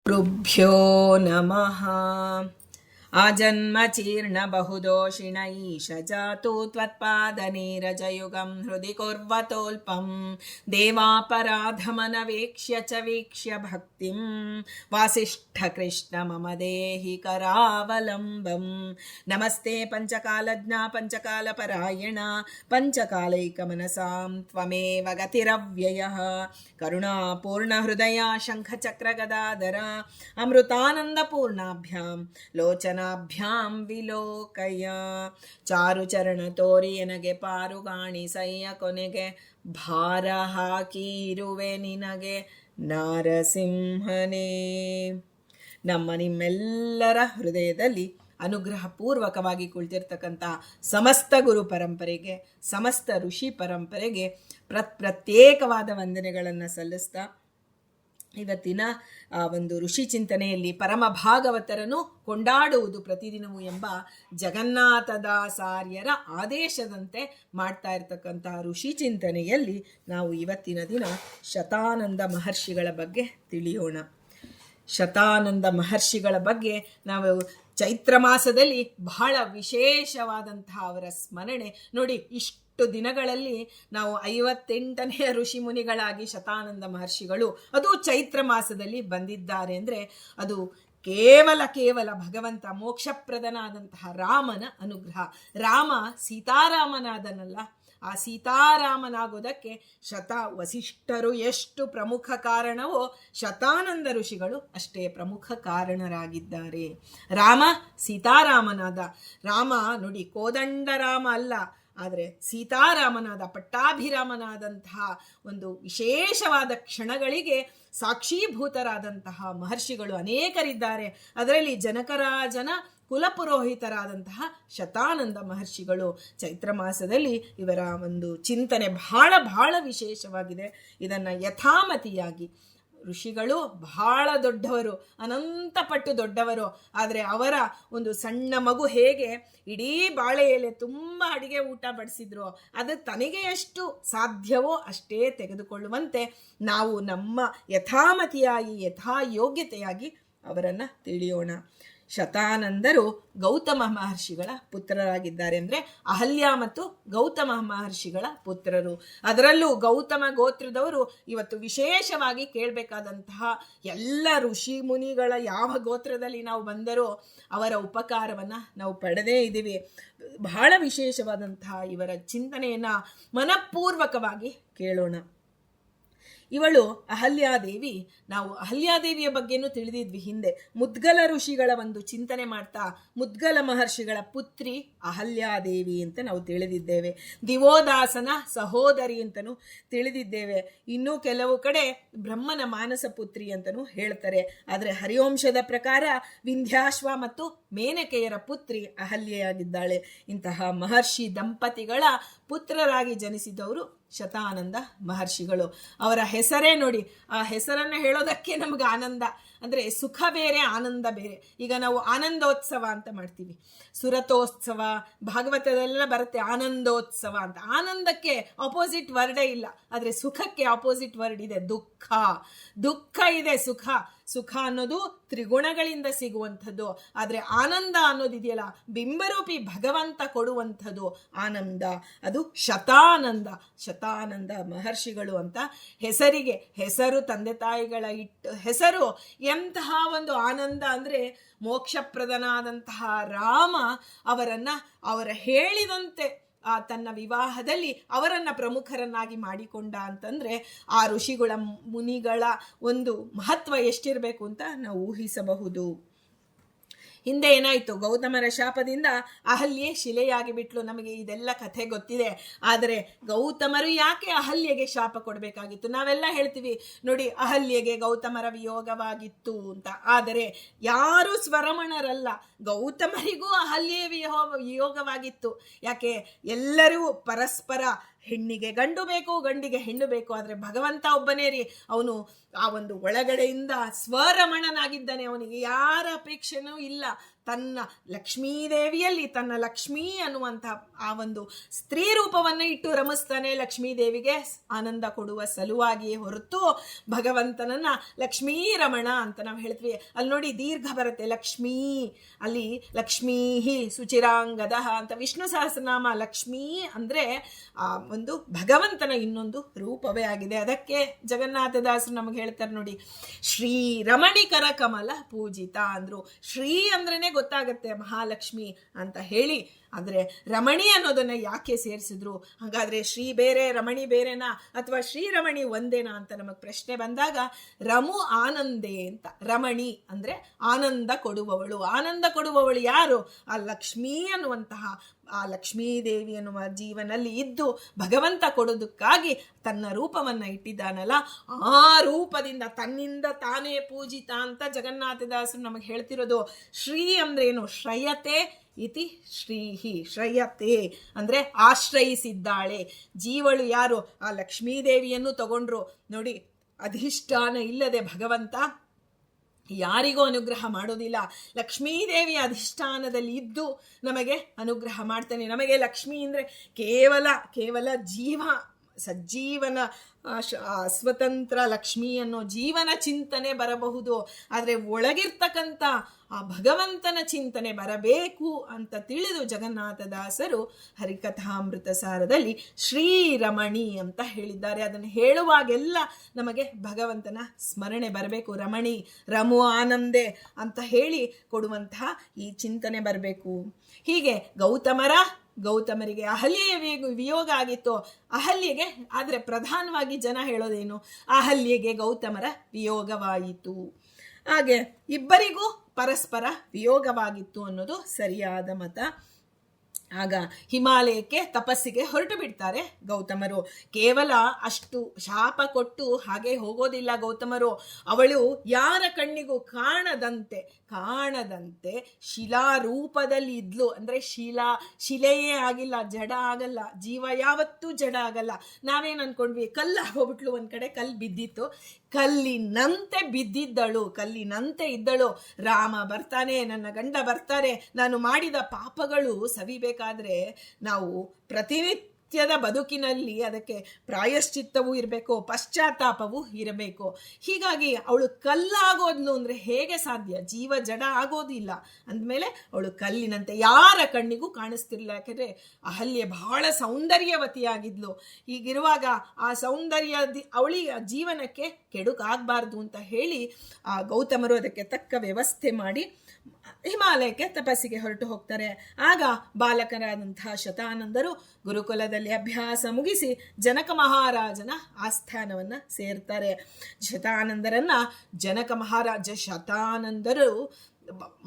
गुरुभ्यो नमः। आजन्मचीर्णबहुदोषिण ईश जातु त्वत्पादनीरजयुगं हृदि कुर्वतोऽल्पं देवापराधमनवेक्ष्य च वीक्ष्य भक्तिं वासिष्ठकृष्ण मम देहि करावलम्बं। नमस्ते पञ्चकालज्ञा पञ्चकालपरायण पञ्चकालैकमनसां त्वमेव गतिरव्ययः। करुणापूर्णहृदया शङ्खचक्रगदाधर अमृतानन्दपूर्णाभ्यां ಲೋಚನಾಭ್ಯಾಂ ವಿಲೋಕಯ. ಚಾರುಚರಣ ತೋರಿ ಎನಗೆ ಪಾರುಗಾಣಿಸಯ್ಯ, ಕೊನೆಗೆ ಭಾರ ಹಾಕಿರುವೆ ನಿನಗೆ ನಾರಸಿಂಹನೇ. ನಿಮ್ಮೆಲ್ಲರ ಹೃದಯದಲ್ಲಿ ಅನುಗ್ರಹಪೂರ್ವಕವಾಗಿ ಕುಳಿತಿರ್ತಕ್ಕಂಥ ಸಮಸ್ತ ಗುರು ಪರಂಪರೆಗೆ, ಸಮಸ್ತ ಋಷಿ ಪರಂಪರೆಗೆ ಪ್ರತ್ಯೇಕವಾದ ವಂದನೆಗಳನ್ನು ಸಲ್ಲಿಸ್ತಾ, ಇವತ್ತಿನ ಒಂದು ಋಷಿ ಚಿಂತನೆಯಲ್ಲಿ ಪರಮ ಭಾಗವತರನ್ನು ಕೊಂಡಾಡುವುದು ಪ್ರತಿದಿನವೂ ಎಂಬ ಜಗನ್ನಾಥದಾಸಾರ್ಯರ ಆದೇಶದಂತೆ ಮಾಡ್ತಾ ಇರತಕ್ಕಂಥ ಋಷಿ ಚಿಂತನೆಯಲ್ಲಿ ನಾವು ಇವತ್ತಿನ ದಿನ ಶತಾನಂದ ಮಹರ್ಷಿಗಳ ಬಗ್ಗೆ ತಿಳಿಯೋಣ. ಶತಾನಂದ ಮಹರ್ಷಿಗಳ ಬಗ್ಗೆ ನಾವು ಚೈತ್ರ ಮಾಸದಲ್ಲಿ ಬಹಳ ವಿಶೇಷವಾದಂತಹ ಅವರ ಸ್ಮರಣೆ ನೋಡಿ. ಇಷ್ಟು ದಿನಗಳಲ್ಲಿ ನಾವು 58ನೇ ಋಷಿ ಮುನಿಗಳಾಗಿ ಶತಾನಂದ ಮಹರ್ಷಿಗಳು ಅದು ಚೈತ್ರ ಮಾಸದಲ್ಲಿ ಬಂದಿದ್ದಾರೆ ಅಂದರೆ ಅದು ಕೇವಲ ಭಗವಂತ ಮೋಕ್ಷಪ್ರದನಾದಂತಹ ರಾಮನ ಅನುಗ್ರಹ. ರಾಮ ಸೀತಾರಾಮನಾದನಲ್ಲ, ಆ ಸೀತಾರಾಮನಾಗೋದಕ್ಕೆ ವಸಿಷ್ಠರು ಎಷ್ಟು ಪ್ರಮುಖ ಕಾರಣವೋ ಶತಾನಂದ ಋಷಿಗಳು ಅಷ್ಟೇ ಪ್ರಮುಖ ಕಾರಣರಾಗಿದ್ದಾರೆ. ರಾಮ ಸೀತಾರಾಮನಾದ. ರಾಮ ನೋಡಿ, ಕೋದಂಡ ರಾಮ ಅಲ್ಲ, ಆದರೆ ಸೀತಾರಾಮನಾದ, ಪಟ್ಟಾಭಿರಾಮನಾದಂತಹ ಒಂದು ವಿಶೇಷವಾದ ಕ್ಷಣಗಳಿಗೆ ಸಾಕ್ಷೀಭೂತರಾದಂತಹ ಮಹರ್ಷಿಗಳು ಅನೇಕರಿದ್ದಾರೆ. ಅದರಲ್ಲಿ ಜನಕರಾಜನ ಕುಲಪುರೋಹಿತರಾದಂತಹ ಶತಾನಂದ ಮಹರ್ಷಿಗಳು. ಚೈತ್ರ ಮಾಸದಲ್ಲಿ ಇವರ ಒಂದು ಚಿಂತನೆ ಬಹಳ ವಿಶೇಷವಾಗಿದೆ. ಇದನ್ನು ಯಥಾಮತಿಯಾಗಿ ಋಷಿಗಳು ಬಹಳ ದೊಡ್ಡವರು, ಅನಂತಪಟ್ಟು ದೊಡ್ಡವರು. ಆದರೆ ಅವರ ಒಂದು ಸಣ್ಣ ಮಗು ಹೇಗೆ ಇಡೀ ಬಾಳೆ ಎಲೆ ತುಂಬ ಅಡಿಗೆ ಊಟ ಬಡಿಸಿದ್ರು, ಅದು ತನಗೆ ಎಷ್ಟು ಸಾಧ್ಯವೋ ಅಷ್ಟೇ ತೆಗೆದುಕೊಳ್ಳುವಂತೆ ನಾವು ನಮ್ಮ ಯಥಾಮತಿಯಾಗಿ ಯಥಾಯೋಗ್ಯತೆಯಾಗಿ ಅವರನ್ನು ತಿಳಿಯೋಣ. ಶತಾನಂದರು ಗೌತಮ ಮಹರ್ಷಿಗಳ ಪುತ್ರರಾಗಿದ್ದಾರೆ. ಅಂದರೆ ಅಹಲ್ಯ ಮತ್ತು ಗೌತಮ ಮಹರ್ಷಿಗಳ ಪುತ್ರರು. ಅದರಲ್ಲೂ ಗೌತಮ ಗೋತ್ರದವರು ಇವತ್ತು ವಿಶೇಷವಾಗಿ ಕೇಳಬೇಕಾದಂತಹ ಎಲ್ಲ ಋಷಿ ಮುನಿಗಳ ಯಾವ ಗೋತ್ರದಲ್ಲಿ ನಾವು ಬಂದರೋ ಅವರ ಉಪಕಾರವನ್ನು ನಾವು ಪಡೆದೇ ಇದ್ದೀವಿ. ಬಹಳ ವಿಶೇಷವಾದಂತಹ ಇವರ ಚಿಂತನೆಯನ್ನು ಮನಪೂರ್ವಕವಾಗಿ ಕೇಳೋಣ. ಇವಳು ಅಹಲ್ಯಾದೇವಿ. ನಾವು ಅಹಲ್ಯಾದೇವಿಯ ಬಗ್ಗೆನೂ ತಿಳಿದಿದ್ವಿ ಹಿಂದೆ. ಮುದ್ಗಲ ಋಷಿಗಳ ಒಂದು ಚಿಂತನೆ ಮಾಡ್ತಾ ಮುದ್ಗಲ ಮಹರ್ಷಿಗಳ ಪುತ್ರಿ ಅಹಲ್ಯಾದೇವಿ ಅಂತ ನಾವು ತಿಳಿದಿದ್ದೇವೆ. ದಿವೋದಾಸನ ಸಹೋದರಿ ಅಂತಲೂ ತಿಳಿದಿದ್ದೇವೆ. ಇನ್ನೂ ಕೆಲವು ಕಡೆ ಬ್ರಹ್ಮನ ಮಾನಸ ಪುತ್ರಿ ಅಂತಲೂ ಹೇಳ್ತಾರೆ. ಆದರೆ ಹರಿವಂಶದ ಪ್ರಕಾರ ವಿಂಧ್ಯಾಶ್ವ ಮತ್ತು ಮೇನಕೆಯರ ಪುತ್ರಿ ಅಹಲ್ಯೆಯಾಗಿದ್ದಾಳೆ. ಇಂತಹ ಮಹರ್ಷಿ ದಂಪತಿಗಳ ಪುತ್ರರಾಗಿ ಜನಿಸಿದವರು ಶತಾನಂದ ಮಹರ್ಷಿಗಳು. ಅವರ ಹೆಸರೇ ನೋಡಿ, ಆ ಹೆಸರನ್ನು ಹೇಳೋದಕ್ಕೆ ನಮ್ಗೆ ಆನಂದ. ಅಂದರೆ ಸುಖ ಬೇರೆ, ಆನಂದ ಬೇರೆ. ಈಗ ನಾವು ಆನಂದೋತ್ಸವ ಅಂತ ಮಾಡ್ತೀವಿ, ಸುರತೋತ್ಸವ, ಭಾಗವತದೆಲ್ಲ ಬರುತ್ತೆ ಆನಂದೋತ್ಸವ ಅಂತ. ಆನಂದಕ್ಕೆ ಆಪೋಸಿಟ್ ವರ್ಡೇ ಇಲ್ಲ, ಆದರೆ ಸುಖಕ್ಕೆ ಆಪೋಸಿಟ್ ವರ್ಡ್ ಇದೆ, ದುಃಖ ಇದೆ. ಸುಖ ಅನ್ನೋದು ತ್ರಿಗುಣಗಳಿಂದ ಸಿಗುವಂಥದ್ದು. ಆದರೆ ಆನಂದ ಅನ್ನೋದಿದೆಯಲ್ಲ, ಬಿಂಬರೂಪಿ ಭಗವಂತ ಕೊಡುವಂಥದ್ದು ಆನಂದ, ಅದು ಶತಾನಂದ ಮಹರ್ಷಿಗಳು ಅಂತ. ಹೆಸರು ತಂದೆ ತಾಯಿಗಳ ಹೆಸರು ಎಂತಹ ಒಂದು ಆನಂದ ಅಂದರೆ ಮೋಕ್ಷಪ್ರದನಾದಂತಹ ರಾಮ ಅವರ ಹೇಳಿದಂತೆ ತನ್ನ ವಿವಾಹದಲ್ಲಿ ಅವರನ್ನ ಪ್ರಮುಖರನ್ನಾಗಿ ಮಾಡಿಕೊಂಡ ಅಂತಂದ್ರೆ ಆ ಋಷಿಗಳ ಮುನಿಗಳ ಒಂದು ಮಹತ್ವ ಎಷ್ಟಿರಬೇಕು ಅಂತ ನಾವು ಊಹಿಸಬಹುದು. ಹಿಂದೆ ಏನಾಯಿತು, ಗೌತಮರ ಶಾಪದಿಂದ ಅಹಲ್ಯೆ ಶಿಲೆಯಾಗಿ ಬಿಟ್ಲು. ನಮಗೆ ಇದೆಲ್ಲ ಕಥೆ ಗೊತ್ತಿದೆ. ಆದರೆ ಗೌತಮರು ಯಾಕೆ ಅಹಲ್ಯೆಗೆ ಶಾಪ ಕೊಡಬೇಕಾಗಿತ್ತು? ನಾವೆಲ್ಲ ಹೇಳ್ತೀವಿ ನೋಡಿ, ಅಹಲ್ಯೆಗೆ ಗೌತಮರ ವಿಯೋಗವಾಗಿತ್ತು ಅಂತ. ಆದರೆ ಯಾರು ಸ್ವರಮಣರಲ್ಲ, ಗೌತಮರಿಗೂ ಅಹಲ್ಯೆ ವಿಯೋಗವಾಗಿತ್ತು. ಯಾಕೆ? ಎಲ್ಲರೂ ಪರಸ್ಪರ ಹೆಣ್ಣಿಗೆ ಗಂಡು ಬೇಕು, ಗಂಡಿಗೆ ಹೆಣ್ಣು ಬೇಕು. ಆದರೆ ಭಗವಂತ ಒಬ್ಬನೇ ರೀ. ಅವನು ಆ ಒಂದು ಒಳಗಡೆಯಿಂದ ಸ್ವರಮಣನಾಗಿದ್ದಾನೆ. ಅವನಿಗೆ ಯಾರ ಅಪೇಕ್ಷೆನೂ ಇಲ್ಲ. ತನ್ನ ಲಕ್ಷ್ಮೀದೇವಿಯಲ್ಲಿ ತನ್ನ ಲಕ್ಷ್ಮೀ ಅನ್ನುವಂತಹ ಆ ಒಂದು ಸ್ತ್ರೀ ರೂಪವನ್ನು ಇಟ್ಟು ರಮಿಸ್ತಾನೆ. ಲಕ್ಷ್ಮೀದೇವಿಗೆ ಆನಂದ ಕೊಡುವ ಸಲುವಾಗಿಯೇ ಹೊರತು ಭಗವಂತನನ್ನ ಲಕ್ಷ್ಮೀ ರಮಣ ಅಂತ ನಾವು ಹೇಳ್ತೀವಿ. ಅಲ್ಲಿ ನೋಡಿ ದೀರ್ಘ ಬರುತ್ತೆ, ಲಕ್ಷ್ಮೀ, ಅಲ್ಲಿ ಲಕ್ಷ್ಮೀ ಸುಚಿರಾಂಗದ ಅಂತ ವಿಷ್ಣು ಸಹಸ್ರನಾಮ. ಲಕ್ಷ್ಮೀ ಅಂದ್ರೆ ಆ ಒಂದು ಭಗವಂತನ ಇನ್ನೊಂದು ರೂಪವೇ ಆಗಿದೆ. ಅದಕ್ಕೆ ಜಗನ್ನಾಥದಾಸರು ನಮಗೆ ಹೇಳ್ತಾರೆ ನೋಡಿ, ಶ್ರೀ ರಮಣಿಕರ ಕಮಲ ಪೂಜಿತ ಅಂದ್ರು. ಶ್ರೀ ಅಂದ್ರೇನೆ ಗೊತ್ತಾಗತ್ತೆ ಮಹಾಲಕ್ಷ್ಮಿ ಅಂತ ಹೇಳಿ, ಆದರೆ ರಮಣಿ ಅನ್ನೋದನ್ನ ಯಾಕೆ ಸೇರಿಸಿದ್ರು? ಹಾಗಾದ್ರೆ ಶ್ರೀ ಬೇರೆ ರಮಣಿ ಬೇರೆನಾ ಅಥವಾ ಶ್ರೀರಮಣಿ ಒಂದೇನಾ ಅಂತ ನಮಗೆ ಪ್ರಶ್ನೆ ಬಂದಾಗ, ರಮು ಆನಂದೇ ಅಂತ. ರಮಣಿ ಅಂದ್ರೆ ಆನಂದ ಕೊಡುವವಳು. ಆನಂದ ಕೊಡುವವಳು ಯಾರು? ಆ ಲಕ್ಷ್ಮೀ ಅನ್ನುವಂತಹ ಆ ಲಕ್ಷ್ಮೀದೇವಿ ಅನ್ನುವ ಜೀವನಲ್ಲಿ ಇದ್ದು ಭಗವಂತ ಕೊಡೋದಕ್ಕಾಗಿ ತನ್ನ ರೂಪವನ್ನ ಇಟ್ಟಿದ್ದಾನಲ್ಲ, ಆ ರೂಪದಿಂದ ತನ್ನಿಂದ ತಾನೇ ಪೂಜಿತ ಅಂತ ಜಗನ್ನಾಥದಾಸರು ನಮಗೆ ಹೇಳ್ತಿರೋದು. ಶ್ರೀ ಅಂದ್ರೆ ಏನು? ಶ್ರಯತೆ ಇತಿ ಶ್ರೀಹಿ. ಶ್ರಯತೆ ಅಂದ್ರೆ ಆಶ್ರಯಿಸಿದ್ದಾಳೆ. ಜೀವಳು ಯಾರು? ಆ ಲಕ್ಷ್ಮೀದೇವಿಯನ್ನು ತಗೊಂಡ್ರು ನೋಡಿ. ಅಧಿಷ್ಠಾನ ಇಲ್ಲದೆ ಭಗವಂತ ಯಾರಿಗೂ ಅನುಗ್ರಹ ಮಾಡೋದಿಲ್ಲ. ಲಕ್ಷ್ಮೀದೇವಿಯ ಅಧಿಷ್ಠಾನದಲ್ಲಿ ಇದ್ದು ನಮಗೆ ಅನುಗ್ರಹ ಮಾಡ್ತಾನೆ. ನಮಗೆ ಲಕ್ಷ್ಮೀ ಅಂದ್ರೆ ಕೇವಲ ಜೀವ, ಸಜ್ಜೀವನ ಸ್ವತಂತ್ರ ಲಕ್ಷ್ಮಿ ಅನ್ನೋ ಜೀವನ ಚಿಂತನೆ ಬರಬಹುದು. ಆದರೆ ಒಳಗಿರ್ತಕ್ಕಂಥ ಆ ಭಗವಂತನ ಚಿಂತನೆ ಬರಬೇಕು ಅಂತ ತಿಳಿದು ಜಗನ್ನಾಥದಾಸರು ಹರಿಕಥಾಮೃತ ಸಾರದಲ್ಲಿ ಶ್ರೀರಮಣಿ ಅಂತ ಹೇಳಿದ್ದಾರೆ. ಅದನ್ನು ಹೇಳುವಾಗೆಲ್ಲ ನಮಗೆ ಭಗವಂತನ ಸ್ಮರಣೆ ಬರಬೇಕು. ರಮಣಿ, ರಮು ಆನಂದೆ ಅಂತ ಹೇಳಿ ಕೊಡುವಂತಹ ಈ ಚಿಂತನೆ ಬರಬೇಕು. ಹೀಗೆ ಗೌತಮರಿಗೆ ಅಹಲ್ಯೆಯ ವಿಯೋಗ ಆಗಿತ್ತು. ಅಹಲ್ಯೆಗೆ ಆದರೆ ಪ್ರಧಾನವಾಗಿ ಜನ ಹೇಳೋದೇನು? ಅಹಲ್ಯೆಗೆ ಗೌತಮರ ವಿಯೋಗವಾಯಿತು. ಹಾಗೆ ಇಬ್ಬರಿಗೂ ಪರಸ್ಪರ ವಿಯೋಗವಾಗಿತ್ತು ಅನ್ನೋದು ಸರಿಯಾದ ಮತ. ಆಗ ಹಿಮಾಲಯಕ್ಕೆ ತಪಸ್ಸಿಗೆ ಹೊರಟು ಬಿಡ್ತಾರೆ ಗೌತಮರು. ಕೇವಲ ಅಷ್ಟು ಶಾಪ ಕೊಟ್ಟು ಹಾಗೆ ಹೋಗೋದಿಲ್ಲ ಗೌತಮರು. ಅವಳು ಯಾರ ಕಣ್ಣಿಗೂ ಕಾಣದಂತೆ ಶಿಲಾರೂಪದಲ್ಲಿ ಇದ್ಲು. ಅಂದ್ರೆ ಶಿಲೆಯೇ ಆಗಿಲ್ಲ, ಜಡ ಆಗಲ್ಲ. ಜೀವ ಯಾವತ್ತೂ ಜಡ ಆಗಲ್ಲ. ನಾವೇನ್ ಅನ್ಕೊಂಡ್ವಿ? ಕಲ್ಲು ಹೋಗ್ಬಿಟ್ಲು, ಒಂದ್ ಕಡೆ ಕಲ್ಲು ಬಿದ್ದಿತ್ತು, ಕಲ್ಲಿನಂತೆ ಇದ್ದಳು. ರಾಮ ಬರ್ತಾನೆ, ನನ್ನ ಗಂಡ ಬರ್ತಾರೆ, ನಾನು ಮಾಡಿದ ಪಾಪಗಳು ಸವಿಬೇಕಾದ್ರೆ ನಾವು ಪ್ರತಿನಿತ್ಯದ ಬದುಕಿನಲ್ಲಿ ಅದಕ್ಕೆ ಪ್ರಾಯಶ್ಚಿತ್ತವೂ ಇರಬೇಕು, ಪಶ್ಚಾತ್ತಾಪವೂ ಇರಬೇಕು. ಹೀಗಾಗಿ ಅವಳು ಕಲ್ಲಾಗೋದ್ಲು ಅಂದ್ರೆ ಹೇಗೆ ಸಾಧ್ಯ? ಜೀವ ಜಡ ಆಗೋದಿಲ್ಲ ಅಂದಮೇಲೆ ಅವಳು ಕಲ್ಲಿನಂತೆ ಯಾರ ಕಣ್ಣಿಗೂ ಕಾಣಿಸ್ತಿರ್ಲಿಲ್ಲ. ಯಾಕಂದ್ರೆ ಅಹಲ್ಯೆ ಬಹಳ ಸೌಂದರ್ಯವತಿಯಾಗಿದ್ಲು. ಹೀಗಿರುವಾಗ ಆ ಸೌಂದರ್ಯ ಅವಳಿಗೆ ಜೀವನಕ್ಕೆ ಕೆಡುಕಾಗಬಾರ್ದು ಅಂತ ಹೇಳಿ ಆ ಗೌತಮರು ಅದಕ್ಕೆ ತಕ್ಕ ವ್ಯವಸ್ಥೆ ಮಾಡಿ ಹಿಮಾಲಯಕ್ಕೆ ತಪಸ್ಸಿಗೆ ಹೊರಟು ಹೋಗ್ತಾರೆ. ಆಗ ಬಾಲಕರಾದಂತಹ ಶತಾನಂದರು ಗುರುಕುಲದಲ್ಲಿ ಅಭ್ಯಾಸ ಮುಗಿಸಿ ಜನಕ ಮಹಾರಾಜನ ಆಸ್ಥಾನವನ್ನ ಸೇರ್ತಾರೆ. ಶತಾನಂದರನ್ನ ಶತಾನಂದರು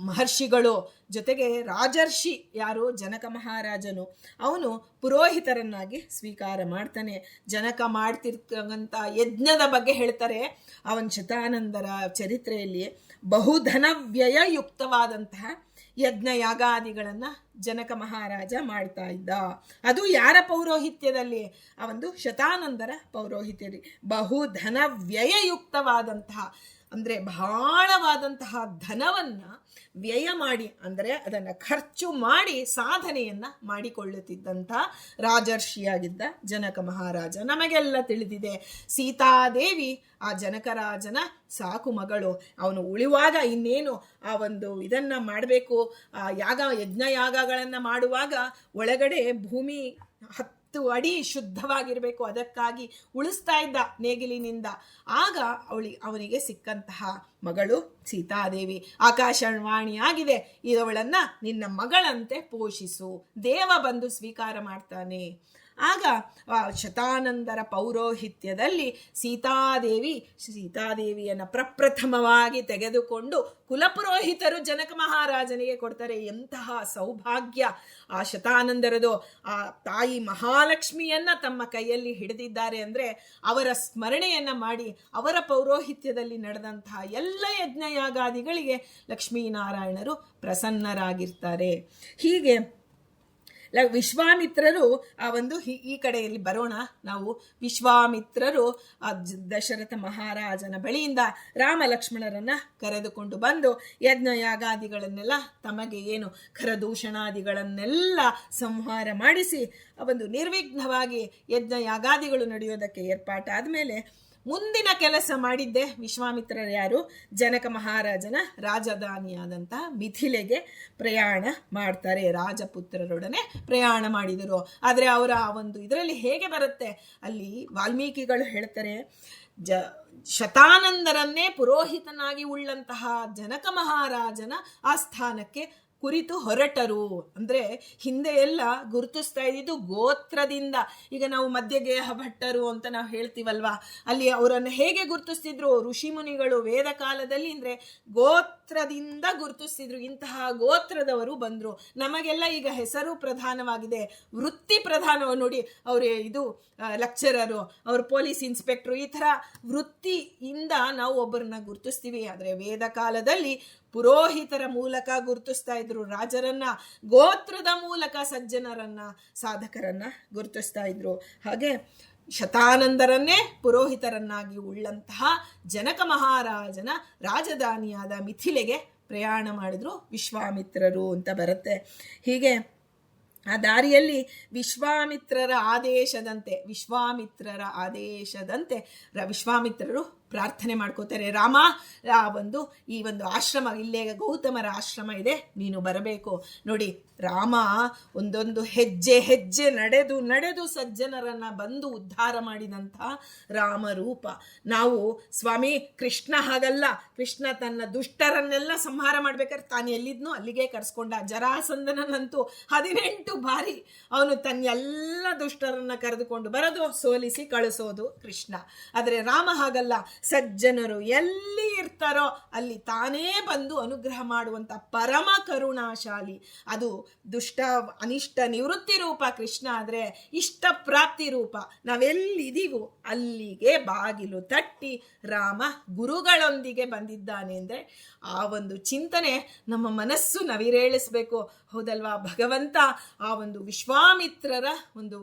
ಮಹರ್ಷಿಗಳು ಜೊತೆಗೆ ರಾಜರ್ಷಿ ಯಾರು? ಜನಕ ಮಹಾರಾಜನು. ಅವನು ಪುರೋಹಿತರನ್ನಾಗಿ ಸ್ವೀಕಾರ ಮಾಡ್ತಾನೆ. ಜನಕ ಮಾಡ್ತಿರ್ತಕ್ಕಂಥ ಯಜ್ಞದ ಬಗ್ಗೆ ಹೇಳ್ತಾರೆ. ಅವನ್ ಶತಾನಂದರ ಚರಿತ್ರೆಯಲ್ಲಿ ಬಹುಧನ ವ್ಯಯಯುಕ್ತವಾದಂತಹ ಯಜ್ಞ ಯಾಗಾದಿಗಳನ್ನ ಜನಕ ಮಹಾರಾಜ ಮಾಡ್ತಾ ಇದ್ದ. ಅದು ಯಾರ ಪೌರೋಹಿತ್ಯದಲ್ಲಿ? ಆ ಒಂದು ಶತಾನಂದರ ಪೌರೋಹಿತ್ಯದಲ್ಲಿ ಬಹುಧನ ವ್ಯಯಯುಕ್ತವಾದಂತಹ, ಅಂದ್ರೆ ಬಹಳವಾದಂತಹ ಧನವನ್ನ ವ್ಯಯ ಮಾಡಿ, ಅಂದರೆ ಅದನ್ನ ಖರ್ಚು ಮಾಡಿ ಸಾಧನೆಯನ್ನ ಮಾಡಿಕೊಳ್ಳುತ್ತಿದ್ದಂಥ ರಾಜರ್ಷಿಯಾಗಿದ್ದ ಜನಕ ಮಹಾರಾಜ. ನಮಗೆಲ್ಲ ತಿಳಿದಿದೆ, ಸೀತಾದೇವಿ ಆ ಜನಕರಾಜನ ಸಾಕು ಮಗಳು. ಅವನು ಉಳಿಯುವಾಗ ಇನ್ನೇನು ಆ ಒಂದು ಇದನ್ನ ಮಾಡಬೇಕು, ಆ ಯಜ್ಞ ಯಾಗಗಳನ್ನ ಮಾಡುವಾಗ ಒಳಗಡೆ ಭೂಮಿ 10 ಅಡಿ ಶುದ್ಧವಾಗಿರ್ಬೇಕು, ಅದಕ್ಕಾಗಿ ಉಳಿಸ್ತಾ ಇದ್ದ ನೇಗಿಲಿನಿಂದ. ಆಗ ಅವನಿಗೆ ಸಿಕ್ಕಂತಹ ಮಗಳು ಸೀತಾದೇವಿ. ಆಕಾಶವಾಣಿ ಆಗಿದೆ, ಇವಳನ್ನ ನಿನ್ನ ಮಗಳಂತೆ ಪೋಷಿಸು. ದೇವ ಬಂದು ಸ್ವೀಕಾರ ಮಾಡ್ತಾನೆ. ಆಗ ಶತಾನಂದರ ಪೌರೋಹಿತ್ಯದಲ್ಲಿ ಸೀತಾದೇವಿಯನ್ನು ಪ್ರಪ್ರಥಮವಾಗಿ ತೆಗೆದುಕೊಂಡು ಕುಲಪುರೋಹಿತರು ಜನಕ ಮಹಾರಾಜನಿಗೆ ಕೊಡ್ತಾರೆ. ಎಂತಹ ಸೌಭಾಗ್ಯ ಆ ಶತಾನಂದರದು! ಆ ತಾಯಿ ಮಹಾಲಕ್ಷ್ಮಿಯನ್ನ ತಮ್ಮ ಕೈಯಲ್ಲಿ ಹಿಡಿದಿದ್ದಾರೆ ಅಂದ್ರೆ ಅವರ ಸ್ಮರಣೆಯನ್ನ ಮಾಡಿ ಅವರ ಪೌರೋಹಿತ್ಯದಲ್ಲಿ ನಡೆದಂತಹ ಎಲ್ಲ ಯಜ್ಞಯಾಗಾದಿಗಳಿಗೆ ಲಕ್ಷ್ಮೀನಾರಾಯಣರು ಪ್ರಸನ್ನರಾಗಿರ್ತಾರೆ. ಹೀಗೆ ವಿಶ್ವಾಮಿತ್ರರು ಆ ಒಂದು ಈ ಕಡೆಯಲ್ಲಿ ಬರೋಣ ನಾವು. ವಿಶ್ವಾಮಿತ್ರರು ಆ ದಶರಥ ಮಹಾರಾಜನ ಬಳಿಯಿಂದ ರಾಮ ಲಕ್ಷ್ಮಣರನ್ನ ಕರೆದುಕೊಂಡು ಬಂದು ಯಜ್ಞ ಯಾಗಾದಿಗಳನ್ನೆಲ್ಲ ತಮಗೆ ಏನು ಖರದೂಷಣಾದಿಗಳನ್ನೆಲ್ಲ ಸಂಹಾರ ಮಾಡಿಸಿ ಆ ಒಂದು ನಿರ್ವಿಘ್ನವಾಗಿ ಯಜ್ಞ ಯಾಗಾದಿಗಳು ನಡೆಯೋದಕ್ಕೆ ಏರ್ಪಾಟಾದ್ಮೇಲೆ ಮುಂದಿನ ಕೆಲಸ ಮಾಡಿದ್ದೆ ವಿಶ್ವಾಮಿತ್ರರು ಯಾರು? ಜನಕ ಮಹಾರಾಜನ ರಾಜಧಾನಿಯಾದಂಥ ಮಿಥಿಲೆಗೆ ಪ್ರಯಾಣ ಮಾಡ್ತಾರೆ. ರಾಜಪುತ್ರರೊಡನೆ ಪ್ರಯಾಣ ಮಾಡಿದರು. ಆದರೆ ಅವರ ಆ ಒಂದು ಇದರಲ್ಲಿ ಹೇಗೆ ಬರುತ್ತೆ, ಅಲ್ಲಿ ವಾಲ್ಮೀಕಿಗಳು ಹೇಳ್ತಾರೆ, ಶತಾನಂದರನ್ನೇ ಪುರೋಹಿತನಾಗಿ ಉಳ್ಳಂತಹ ಜನಕ ಮಹಾರಾಜನ ಆಸ್ಥಾನಕ್ಕೆ ಕುರಿತು ಹೊರಟರು. ಅಂದ್ರೆ ಹಿಂದೆ ಎಲ್ಲ ಗುರುತಿಸ್ತಾ ಇದ್ದಿದ್ದು ಗೋತ್ರದಿಂದ. ಈಗ ನಾವು ಮಧ್ಯಗೇಹ ಭಟ್ಟರು ಅಂತ ನಾವು ಹೇಳ್ತೀವಲ್ವಾ, ಅಲ್ಲಿ ಅವರನ್ನು ಹೇಗೆ ಗುರುತಿಸ್ತಿದ್ರು ಋಷಿ ಮುನಿಗಳು ವೇದ ಕಾಲದಲ್ಲಿ? ಅಂದ್ರೆ ಗೋತ್ರದಿಂದ ಗುರುತಿಸ್ತಿದ್ರು. ಇಂತಹ ಗೋತ್ರದವರು ಬಂದ್ರು. ನಮಗೆಲ್ಲ ಈಗ ಹೆಸರು ಪ್ರಧಾನವಾಗಿದೆ, ವೃತ್ತಿ ಪ್ರಧಾನ. ನೋಡಿ, ಅವ್ರು ಇದು ಲೆಕ್ಚರರು, ಅವ್ರು ಪೊಲೀಸ್ ಇನ್ಸ್ಪೆಕ್ಟರ್, ಈ ತರ ವೃತ್ತಿಯಿಂದ ನಾವು ಒಬ್ಬರನ್ನ ಗುರುತಿಸ್ತೀವಿ. ಆದ್ರೆ ವೇದ ಕಾಲದಲ್ಲಿ ಪುರೋಹಿತರ ಮೂಲಕ ಗುರುತಿಸ್ತಾ ಇದ್ರು ರಾಜರನ್ನ, ಗೋತ್ರದ ಮೂಲಕ ಸಜ್ಜನರನ್ನ, ಸಾಧಕರನ್ನ ಗುರುತಿಸ್ತಾ ಇದ್ರು. ಹಾಗೆ ಶತಾನಂದರನ್ನೇ ಪುರೋಹಿತರನ್ನಾಗಿ ಉಳ್ಳಂತಹ ಜನಕ ಮಹಾರಾಜನ ರಾಜಧಾನಿಯಾದ ಮಿಥಿಲೆಗೆ ಪ್ರಯಾಣ ಮಾಡಿದ್ರು ವಿಶ್ವಾಮಿತ್ರರು ಅಂತ ಬರುತ್ತೆ. ಹೀಗೆ ಆ ದಾರಿಯಲ್ಲಿ ವಿಶ್ವಾಮಿತ್ರರ ಆದೇಶದಂತೆ ವಿಶ್ವಾಮಿತ್ರರು ಪ್ರಾರ್ಥನೆ ಮಾಡ್ಕೋತಾರೆ, ರಾಮ ಈ ಒಂದು ಆಶ್ರಮ, ಇಲ್ಲೇ ಗೌತಮರ ಆಶ್ರಮ ಇದೆ, ನೀನು ಬರಬೇಕು. ನೋಡಿ, ರಾಮ ಒಂದೊಂದು ಹೆಜ್ಜೆ ನಡೆದು ಸಜ್ಜನರನ್ನ ಬಂದು ಉದ್ಧಾರ ಮಾಡಿದಂಥ ರಾಮರೂಪ. ನಾವು ಸ್ವಾಮಿ ಕೃಷ್ಣ ಹಾಗಲ್ಲ, ಕೃಷ್ಣ ತನ್ನ ದುಷ್ಟರನ್ನೆಲ್ಲ ಸಂಹಾರ ಮಾಡ್ಬೇಕಾದ್ರೆ ತಾನು ಎಲ್ಲಿದ್ನೋ ಅಲ್ಲಿಗೆ ಕರ್ಸ್ಕೊಂಡ. ಜರಾಸಂಧನಂತೂ 18 ಬಾರಿ ಅವನು ತನ್ನ ಎಲ್ಲ ದುಷ್ಟರನ್ನ ಕರೆದುಕೊಂಡು ಬರೋದು, ಸೋಲಿಸಿ ಕಳಿಸೋದು ಕೃಷ್ಣ. ಆದರೆ ರಾಮ ಹಾಗಲ್ಲ, ಸಜ್ಜನರು ಎಲ್ಲಿ ಇರ್ತಾರೋ ಅಲ್ಲಿ ತಾನೇ ಬಂದು ಅನುಗ್ರಹ ಮಾಡುವಂತ ಪರಮ ಕರುಣಾಶಾಲಿ. ಅದು ದುಷ್ಟ ಅನಿಷ್ಟ ನಿವೃತ್ತಿ ರೂಪ ಕೃಷ್ಣ. ಆದ್ರೆ ಇಷ್ಟ ಪ್ರಾಪ್ತಿ ರೂಪ. ನಾವೆಲ್ಲಿದ್ದೀವೋ ಅಲ್ಲಿಗೆ ಬಾಗಿಲು ತಟ್ಟಿ ರಾಮ ಗುರುಗಳೊಂದಿಗೆ ಬಂದಿದ್ದಾನೆ ಅಂದ್ರೆ ಆ ಒಂದು ಚಿಂತನೆ ನಮ್ಮ ಮನಸ್ಸು ನವಿರೇಳಿಸ್ಬೇಕು, ಹೌದಲ್ವಾ? ಭಗವಂತ ಆ ಒಂದು ವಿಶ್ವಾಮಿತ್ರರ ಒಂದು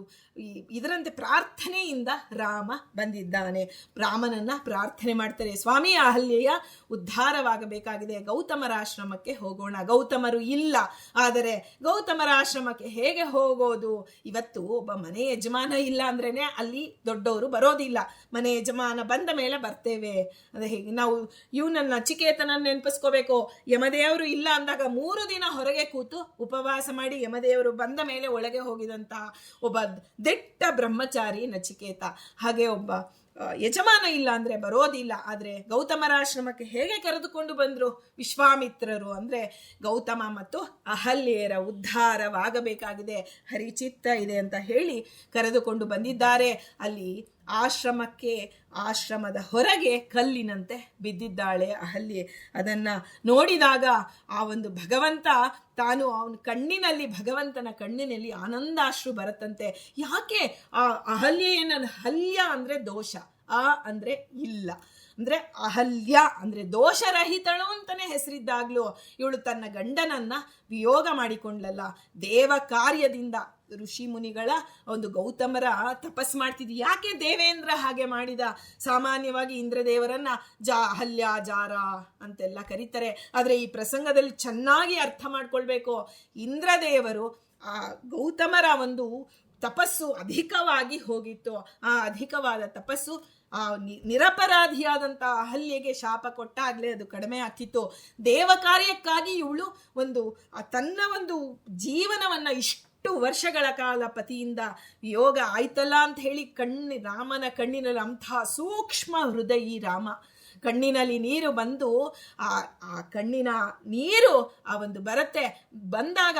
ಇದರಂತೆ ಪ್ರಾರ್ಥನೆಯಿಂದ ರಾಮ ಬಂದಿದ್ದಾನೆ. ರಾಮನನ್ನ ಪ್ರಾರ್ಥನೆ ಮಾಡ್ತಾರೆ, ಸ್ವಾಮಿ ಅಹಲ್ಯೆಯ ಉದ್ಧಾರವಾಗಬೇಕಾಗಿದೆ, ಗೌತಮರ ಆಶ್ರಮಕ್ಕೆ ಹೋಗೋಣ. ಗೌತಮರು ಇಲ್ಲ, ಆದರೆ ಗೌತಮರ ಆಶ್ರಮಕ್ಕೆ ಹೇಗೆ ಹೋಗೋದು? ಇವತ್ತು ಒಬ್ಬ ಮನೆ ಯಜಮಾನ ಇಲ್ಲ ಅಂದ್ರೇನೆ ಅಲ್ಲಿ ದೊಡ್ಡವರು ಬರೋದಿಲ್ಲ. ಮನೆ ಯಜಮಾನ ಬಂದ ಮೇಲೆ ಬರ್ತೇವೆ. ಅದೇ ಹೇಗೆ ನಾವು ಇವನನ್ನ ಚಿಕೇತನ ನೆನಪಿಸ್ಕೋಬೇಕು. ಯಮದೇವರು ಇಲ್ಲ ಅಂದಾಗ 3 ದಿನ ಹೊರಗೆ ಕೂತು ಉಪವಾಸ ಮಾಡಿ ಯಮದೇವರು ಬಂದ ಮೇಲೆ ಒಳಗೆ ಹೋಗಿದಂತ ಒಬ್ಬ ದಿಟ್ಟ ಬ್ರಹ್ಮಚಾರಿ ನಚಿಕೇತ. ಹಾಗೆ ಒಬ್ಬ ಯಜಮಾನ ಇಲ್ಲ ಅಂದ್ರೆ ಬರೋದಿಲ್ಲ. ಆದ್ರೆ ಗೌತಮರ ಆಶ್ರಮಕ್ಕೆ ಹೇಗೆ ಕರೆದುಕೊಂಡು ಬಂದ್ರು ವಿಶ್ವಾಮಿತ್ರರು ಅಂದ್ರೆ ಗೌತಮ ಮತ್ತು ಅಹಲ್ಯೆಯರ ಉದ್ಧಾರವಾಗಬೇಕಾಗಿದೆ, ಹರಿಚಿತ್ತ ಇದೆ ಅಂತ ಹೇಳಿ ಕರೆದುಕೊಂಡು ಬಂದಿದ್ದಾರೆ. ಅಲ್ಲಿ ಆಶ್ರಮದ ಹೊರಗೆ ಕಲ್ಲಿನಂತೆ ಬಿದ್ದಿದ್ದಾಳೆ ಅಹಲ್ಯೆ. ಅದನ್ನ ನೋಡಿದಾಗ ಆ ಒಂದು ಭಗವಂತ ತಾನು ಅವನ ಕಣ್ಣಿನಲ್ಲಿ, ಭಗವಂತನ ಕಣ್ಣಿನಲ್ಲಿ ಆನಂದಾಶ್ರು ಬರುತ್ತಂತೆ. ಯಾಕೆ ಆ ಅಹಲ್ಯೆಯನ್ನು, ಹಲ್ಯ ಅಂದ್ರೆ ದೋಷ, ಅಂದ್ರೆ ಇಲ್ಲ, ಅಂದ್ರೆ ಅಹಲ್ಯ ಅಂದ್ರೆ ದೋಷರಹಿತಳು ಅಂತಾನೆ ಹೆಸರಿದ್ದಾಗ್ಲೂ ಇವಳು ತನ್ನ ಗಂಡನನ್ನ ವಿಯೋಗ ಮಾಡಿಕೊಂಡ್ಲಲ್ಲ. ದೇವ ಕಾರ್ಯದಿಂದ ಋಷಿ ಮುನಿಗಳ ಒಂದು ಗೌತಮರ ತಪಸ್ ಮಾಡ್ತಿದ್ವಿ. ಯಾಕೆ ದೇವೇಂದ್ರ ಹಾಗೆ ಮಾಡಿದ? ಸಾಮಾನ್ಯವಾಗಿ ಇಂದ್ರದೇವರನ್ನ ಅಹಲ್ಯ ಜಾರ ಅಂತೆಲ್ಲ ಕರೀತಾರೆ. ಆದ್ರೆ ಈ ಪ್ರಸಂಗದಲ್ಲಿ ಚೆನ್ನಾಗಿ ಅರ್ಥ ಮಾಡ್ಕೊಳ್ಬೇಕು. ಇಂದ್ರದೇವರು ಆ ಗೌತಮರ ಒಂದು ತಪಸ್ಸು ಅಧಿಕವಾಗಿ ಹೋಗಿತ್ತು. ಆ ಅಧಿಕವಾದ ತಪಸ್ಸು ಆ ನಿರಪರಾಧಿಯಾದಂಥ ಅಹಲ್ಯೆಗೆ ಶಾಪ ಕೊಟ್ಟಾಗ್ಲೇ ಅದು ಕಡಿಮೆ ಆಗ್ತಿತ್ತು. ದೇವ ಕಾರ್ಯಕ್ಕಾಗಿ ಇವಳು ತನ್ನ ಒಂದು ಜೀವನವನ್ನ ಇಷ್ಟು ವರ್ಷಗಳ ಕಾಲ ಪತಿಯಿಂದ ಯೋಗ ಆಯ್ತಲ್ಲ ಅಂತ ಹೇಳಿ ರಾಮನ ಕಣ್ಣಿನಲ್ಲಿ ಅಂತಹ ಸೂಕ್ಷ್ಮ ಹೃದಯಿ ರಾಮ. ಕಣ್ಣಿನಲ್ಲಿ ನೀರು ಬಂದು ಆ ಕಣ್ಣಿನ ನೀರು ಆ ಒಂದು ಬರುತ್ತೆ. ಬಂದಾಗ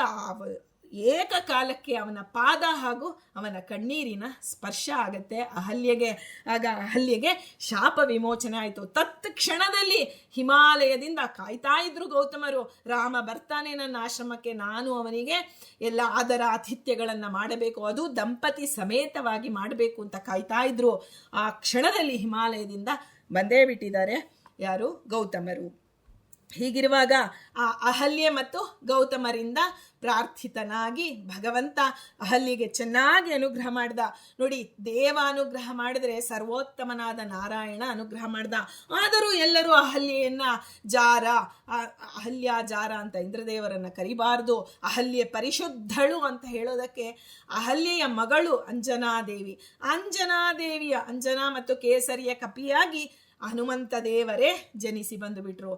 ಏಕಕಾಲಕ್ಕೆ ಅವನ ಪಾದ ಹಾಗೂ ಅವನ ಕಣ್ಣೀರಿನ ಸ್ಪರ್ಶ ಆಗತ್ತೆ ಅಹಲ್ಯೆಗೆ. ಆಗ ಅಹಲ್ಯೆಗೆ ಶಾಪ ವಿಮೋಚನೆ ಆಯಿತು. ತತ್ಕ್ಷಣದಲ್ಲಿ ಹಿಮಾಲಯದಿಂದ ಕಾಯ್ತಾ ಇದ್ರು ಗೌತಮರು. ರಾಮ ಬರ್ತಾನೆ ನನ್ನ ಆಶ್ರಮಕ್ಕೆ, ನಾನು ಅವನಿಗೆ ಎಲ್ಲ ಆದರ ಆತಿಥ್ಯಗಳನ್ನು ಮಾಡಬೇಕು, ಅದು ದಂಪತಿ ಸಮೇತವಾಗಿ ಮಾಡಬೇಕು ಅಂತ ಕಾಯ್ತಾ ಇದ್ರು. ಆ ಕ್ಷಣದಲ್ಲಿ ಹಿಮಾಲಯದಿಂದ ಬಂದೇ ಬಿಟ್ಟಿದ್ದಾರೆ ಯಾರು? ಗೌತಮರು. ಹೀಗಿರುವಾಗ ಆ ಅಹಲ್ಯೆ ಮತ್ತು ಗೌತಮರಿಂದ ಪ್ರಾರ್ಥಿತನಾಗಿ ಭಗವಂತ ಅಹಲ್ಯೆಗೆ ಚೆನ್ನಾಗಿ ಅನುಗ್ರಹ ಮಾಡ್ದ. ನೋಡಿ, ದೇವ ಅನುಗ್ರಹ ಮಾಡಿದ್ರೆ ಸರ್ವೋತ್ತಮನಾದ ನಾರಾಯಣ ಅನುಗ್ರಹ ಮಾಡ್ದ. ಆದರೂ ಎಲ್ಲರೂ ಅಹಲ್ಯೆಯನ್ನ ಜಾರ, ಅಹಲ್ಯ ಜಾರ ಅಂತ ಇಂದ್ರದೇವರನ್ನ ಕರಿಬಾರ್ದು, ಅಹಲ್ಯೆ ಪರಿಶುದ್ಧಳು ಅಂತ ಹೇಳೋದಕ್ಕೆ ಅಹಲ್ಯೆಯ ಮಗಳು ಅಂಜನಾದೇವಿ, ಅಂಜನಾ ಮತ್ತು ಕೇಸರಿಯ ಕಪಿಯಾಗಿ ಹನುಮಂತ ದೇವರೇ ಜನಿಸಿ ಬಂದು ಬಿಟ್ರು.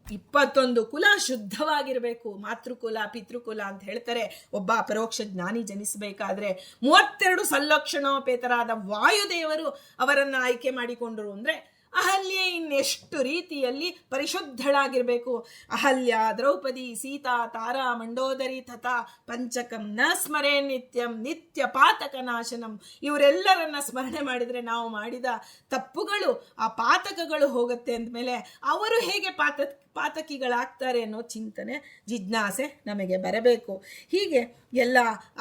21 ಕುಲ ಶುದ್ಧವಾಗಿರಬೇಕು, ಮಾತೃಕುಲ ಪಿತೃಕುಲ ಅಂತ ಹೇಳ್ತಾರೆ. ಒಬ್ಬ ಅಪರೋಕ್ಷ ಜ್ಞಾನಿ ಜನಿಸಬೇಕಾದ್ರೆ 32 ಸಲ್ಲಕ್ಷಣೋಪೇತರಾದ ವಾಯುದೇವರು ಅವರನ್ನ ಆಯ್ಕೆ ಮಾಡಿಕೊಂಡರು. ಅಂದ್ರೆ ಅಹಲ್ಯೆ ಇನ್ನೆಷ್ಟು ರೀತಿಯಲ್ಲಿ ಪರಿಶುದ್ಧಳಾಗಿರ್ಬೇಕು. ಅಹಲ್ಯ, ದ್ರೌಪದಿ, ಸೀತಾ, ತಾರಾ, ಮಂಡೋದರಿ ತಥಾ ಪಂಚಕಂ ನ ಸ್ಮರೇ ನಿತ್ಯಂ ನಿತ್ಯ ಪಾತಕ ನಾಶನಂ. ಇವರೆಲ್ಲರನ್ನ ಸ್ಮರಣೆ ಮಾಡಿದ್ರೆ ನಾವು ಮಾಡಿದ ತಪ್ಪುಗಳು, ಆ ಪಾತಕಗಳು ಹೋಗುತ್ತೆ ಅಂದಮೇಲೆ ಅವರು ಹೇಗೆ ಪಾತಕಿಗಳಾಗ್ತಾರೆ ಅನ್ನೋ ಚಿಂತನೆ, ಜಿಜ್ಞಾಸೆ ನಮಗೆ ಬರಬೇಕು. ಹೀಗೆ ಎಲ್ಲ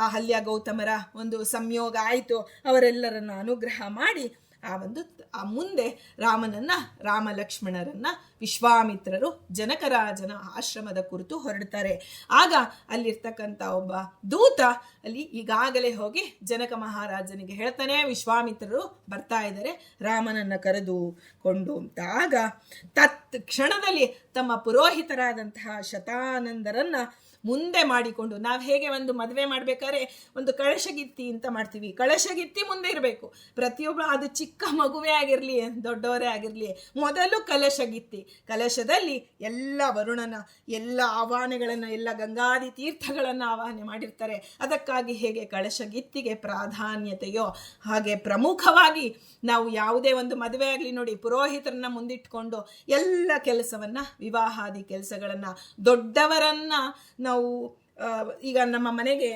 ಅಹಲ್ಯ ಗೌತಮರ ಒಂದು ಸಂಯೋಗ ಆಯಿತು. ಅವರೆಲ್ಲರನ್ನ ಅನುಗ್ರಹ ಮಾಡಿ ಆ ಮುಂದೆ ರಾಮ ಲಕ್ಷ್ಮಣರನ್ನ ವಿಶ್ವಾಮಿತ್ರರು ಜನಕರಾಜನ ಆಶ್ರಮದ ಕುರಿತು ಹೊರಡ್ತಾರೆ. ಆಗ ಅಲ್ಲಿರ್ತಕ್ಕಂಥ ಒಬ್ಬ ದೂತ ಅಲ್ಲಿ ಈಗಾಗಲೇ ಹೋಗಿ ಜನಕ ಮಹಾರಾಜನಿಗೆ ಹೇಳ್ತಾನೆ, ವಿಶ್ವಾಮಿತ್ರರು ಬರ್ತಾ ಇದ್ದಾರೆ ರಾಮನನ್ನ ಕರೆದುಕೊಂಡು ಅಂತ. ಆಗ ಕ್ಷಣದಲ್ಲಿ ತಮ್ಮ ಪುರೋಹಿತರಾದಂತಹ ಶತಾನಂದರನ್ನ ಮುಂದೆ ಮಾಡಿಕೊಂಡು, ನಾವು ಹೇಗೆ ಒಂದು ಮದುವೆ ಮಾಡ್ಬೇಕಾದ್ರೆ ಒಂದು ಕಳಶಗಿತ್ತಿ ಅಂತ ಮಾಡ್ತೀವಿ, ಕಳಶಗಿತ್ತಿ ಮುಂದೆ ಇರಬೇಕು. ಪ್ರತಿಯೊಬ್ಬ, ಅದು ಚಿಕ್ಕ ಮಗುವೇ ಆಗಿರ್ಲಿ ದೊಡ್ಡವರೇ ಆಗಿರ್ಲಿ, ಮೊದಲು ಕಲಶಗಿತ್ತಿ, ಕಲಶದಲ್ಲಿ ಎಲ್ಲ ವರುಣನ ಎಲ್ಲ ಆವಾಹನೆಗಳನ್ನ, ಎಲ್ಲ ಗಂಗಾದಿ ತೀರ್ಥಗಳನ್ನ ಆವಾಹನೆ ಮಾಡಿರ್ತಾರೆ. ಅದಕ್ಕಾಗಿ ಹೇಗೆ ಕಳಶಗಿತ್ತಿಗೆ ಪ್ರಾಧಾನ್ಯತೆಯೋ ಹಾಗೆ ಪ್ರಮುಖವಾಗಿ ನಾವು ಯಾವುದೇ ಒಂದು ಮದುವೆ ಆಗಲಿ ನೋಡಿ, ಪುರೋಹಿತರನ್ನ ಮುಂದಿಟ್ಕೊಂಡು ಎಲ್ಲ ಕೆಲಸವನ್ನ, ವಿವಾಹಾದಿ ಕೆಲಸಗಳನ್ನ, ದೊಡ್ಡವರನ್ನ ನಾವು ಈಗ ನಮ್ಮ ಮನೆಗೆ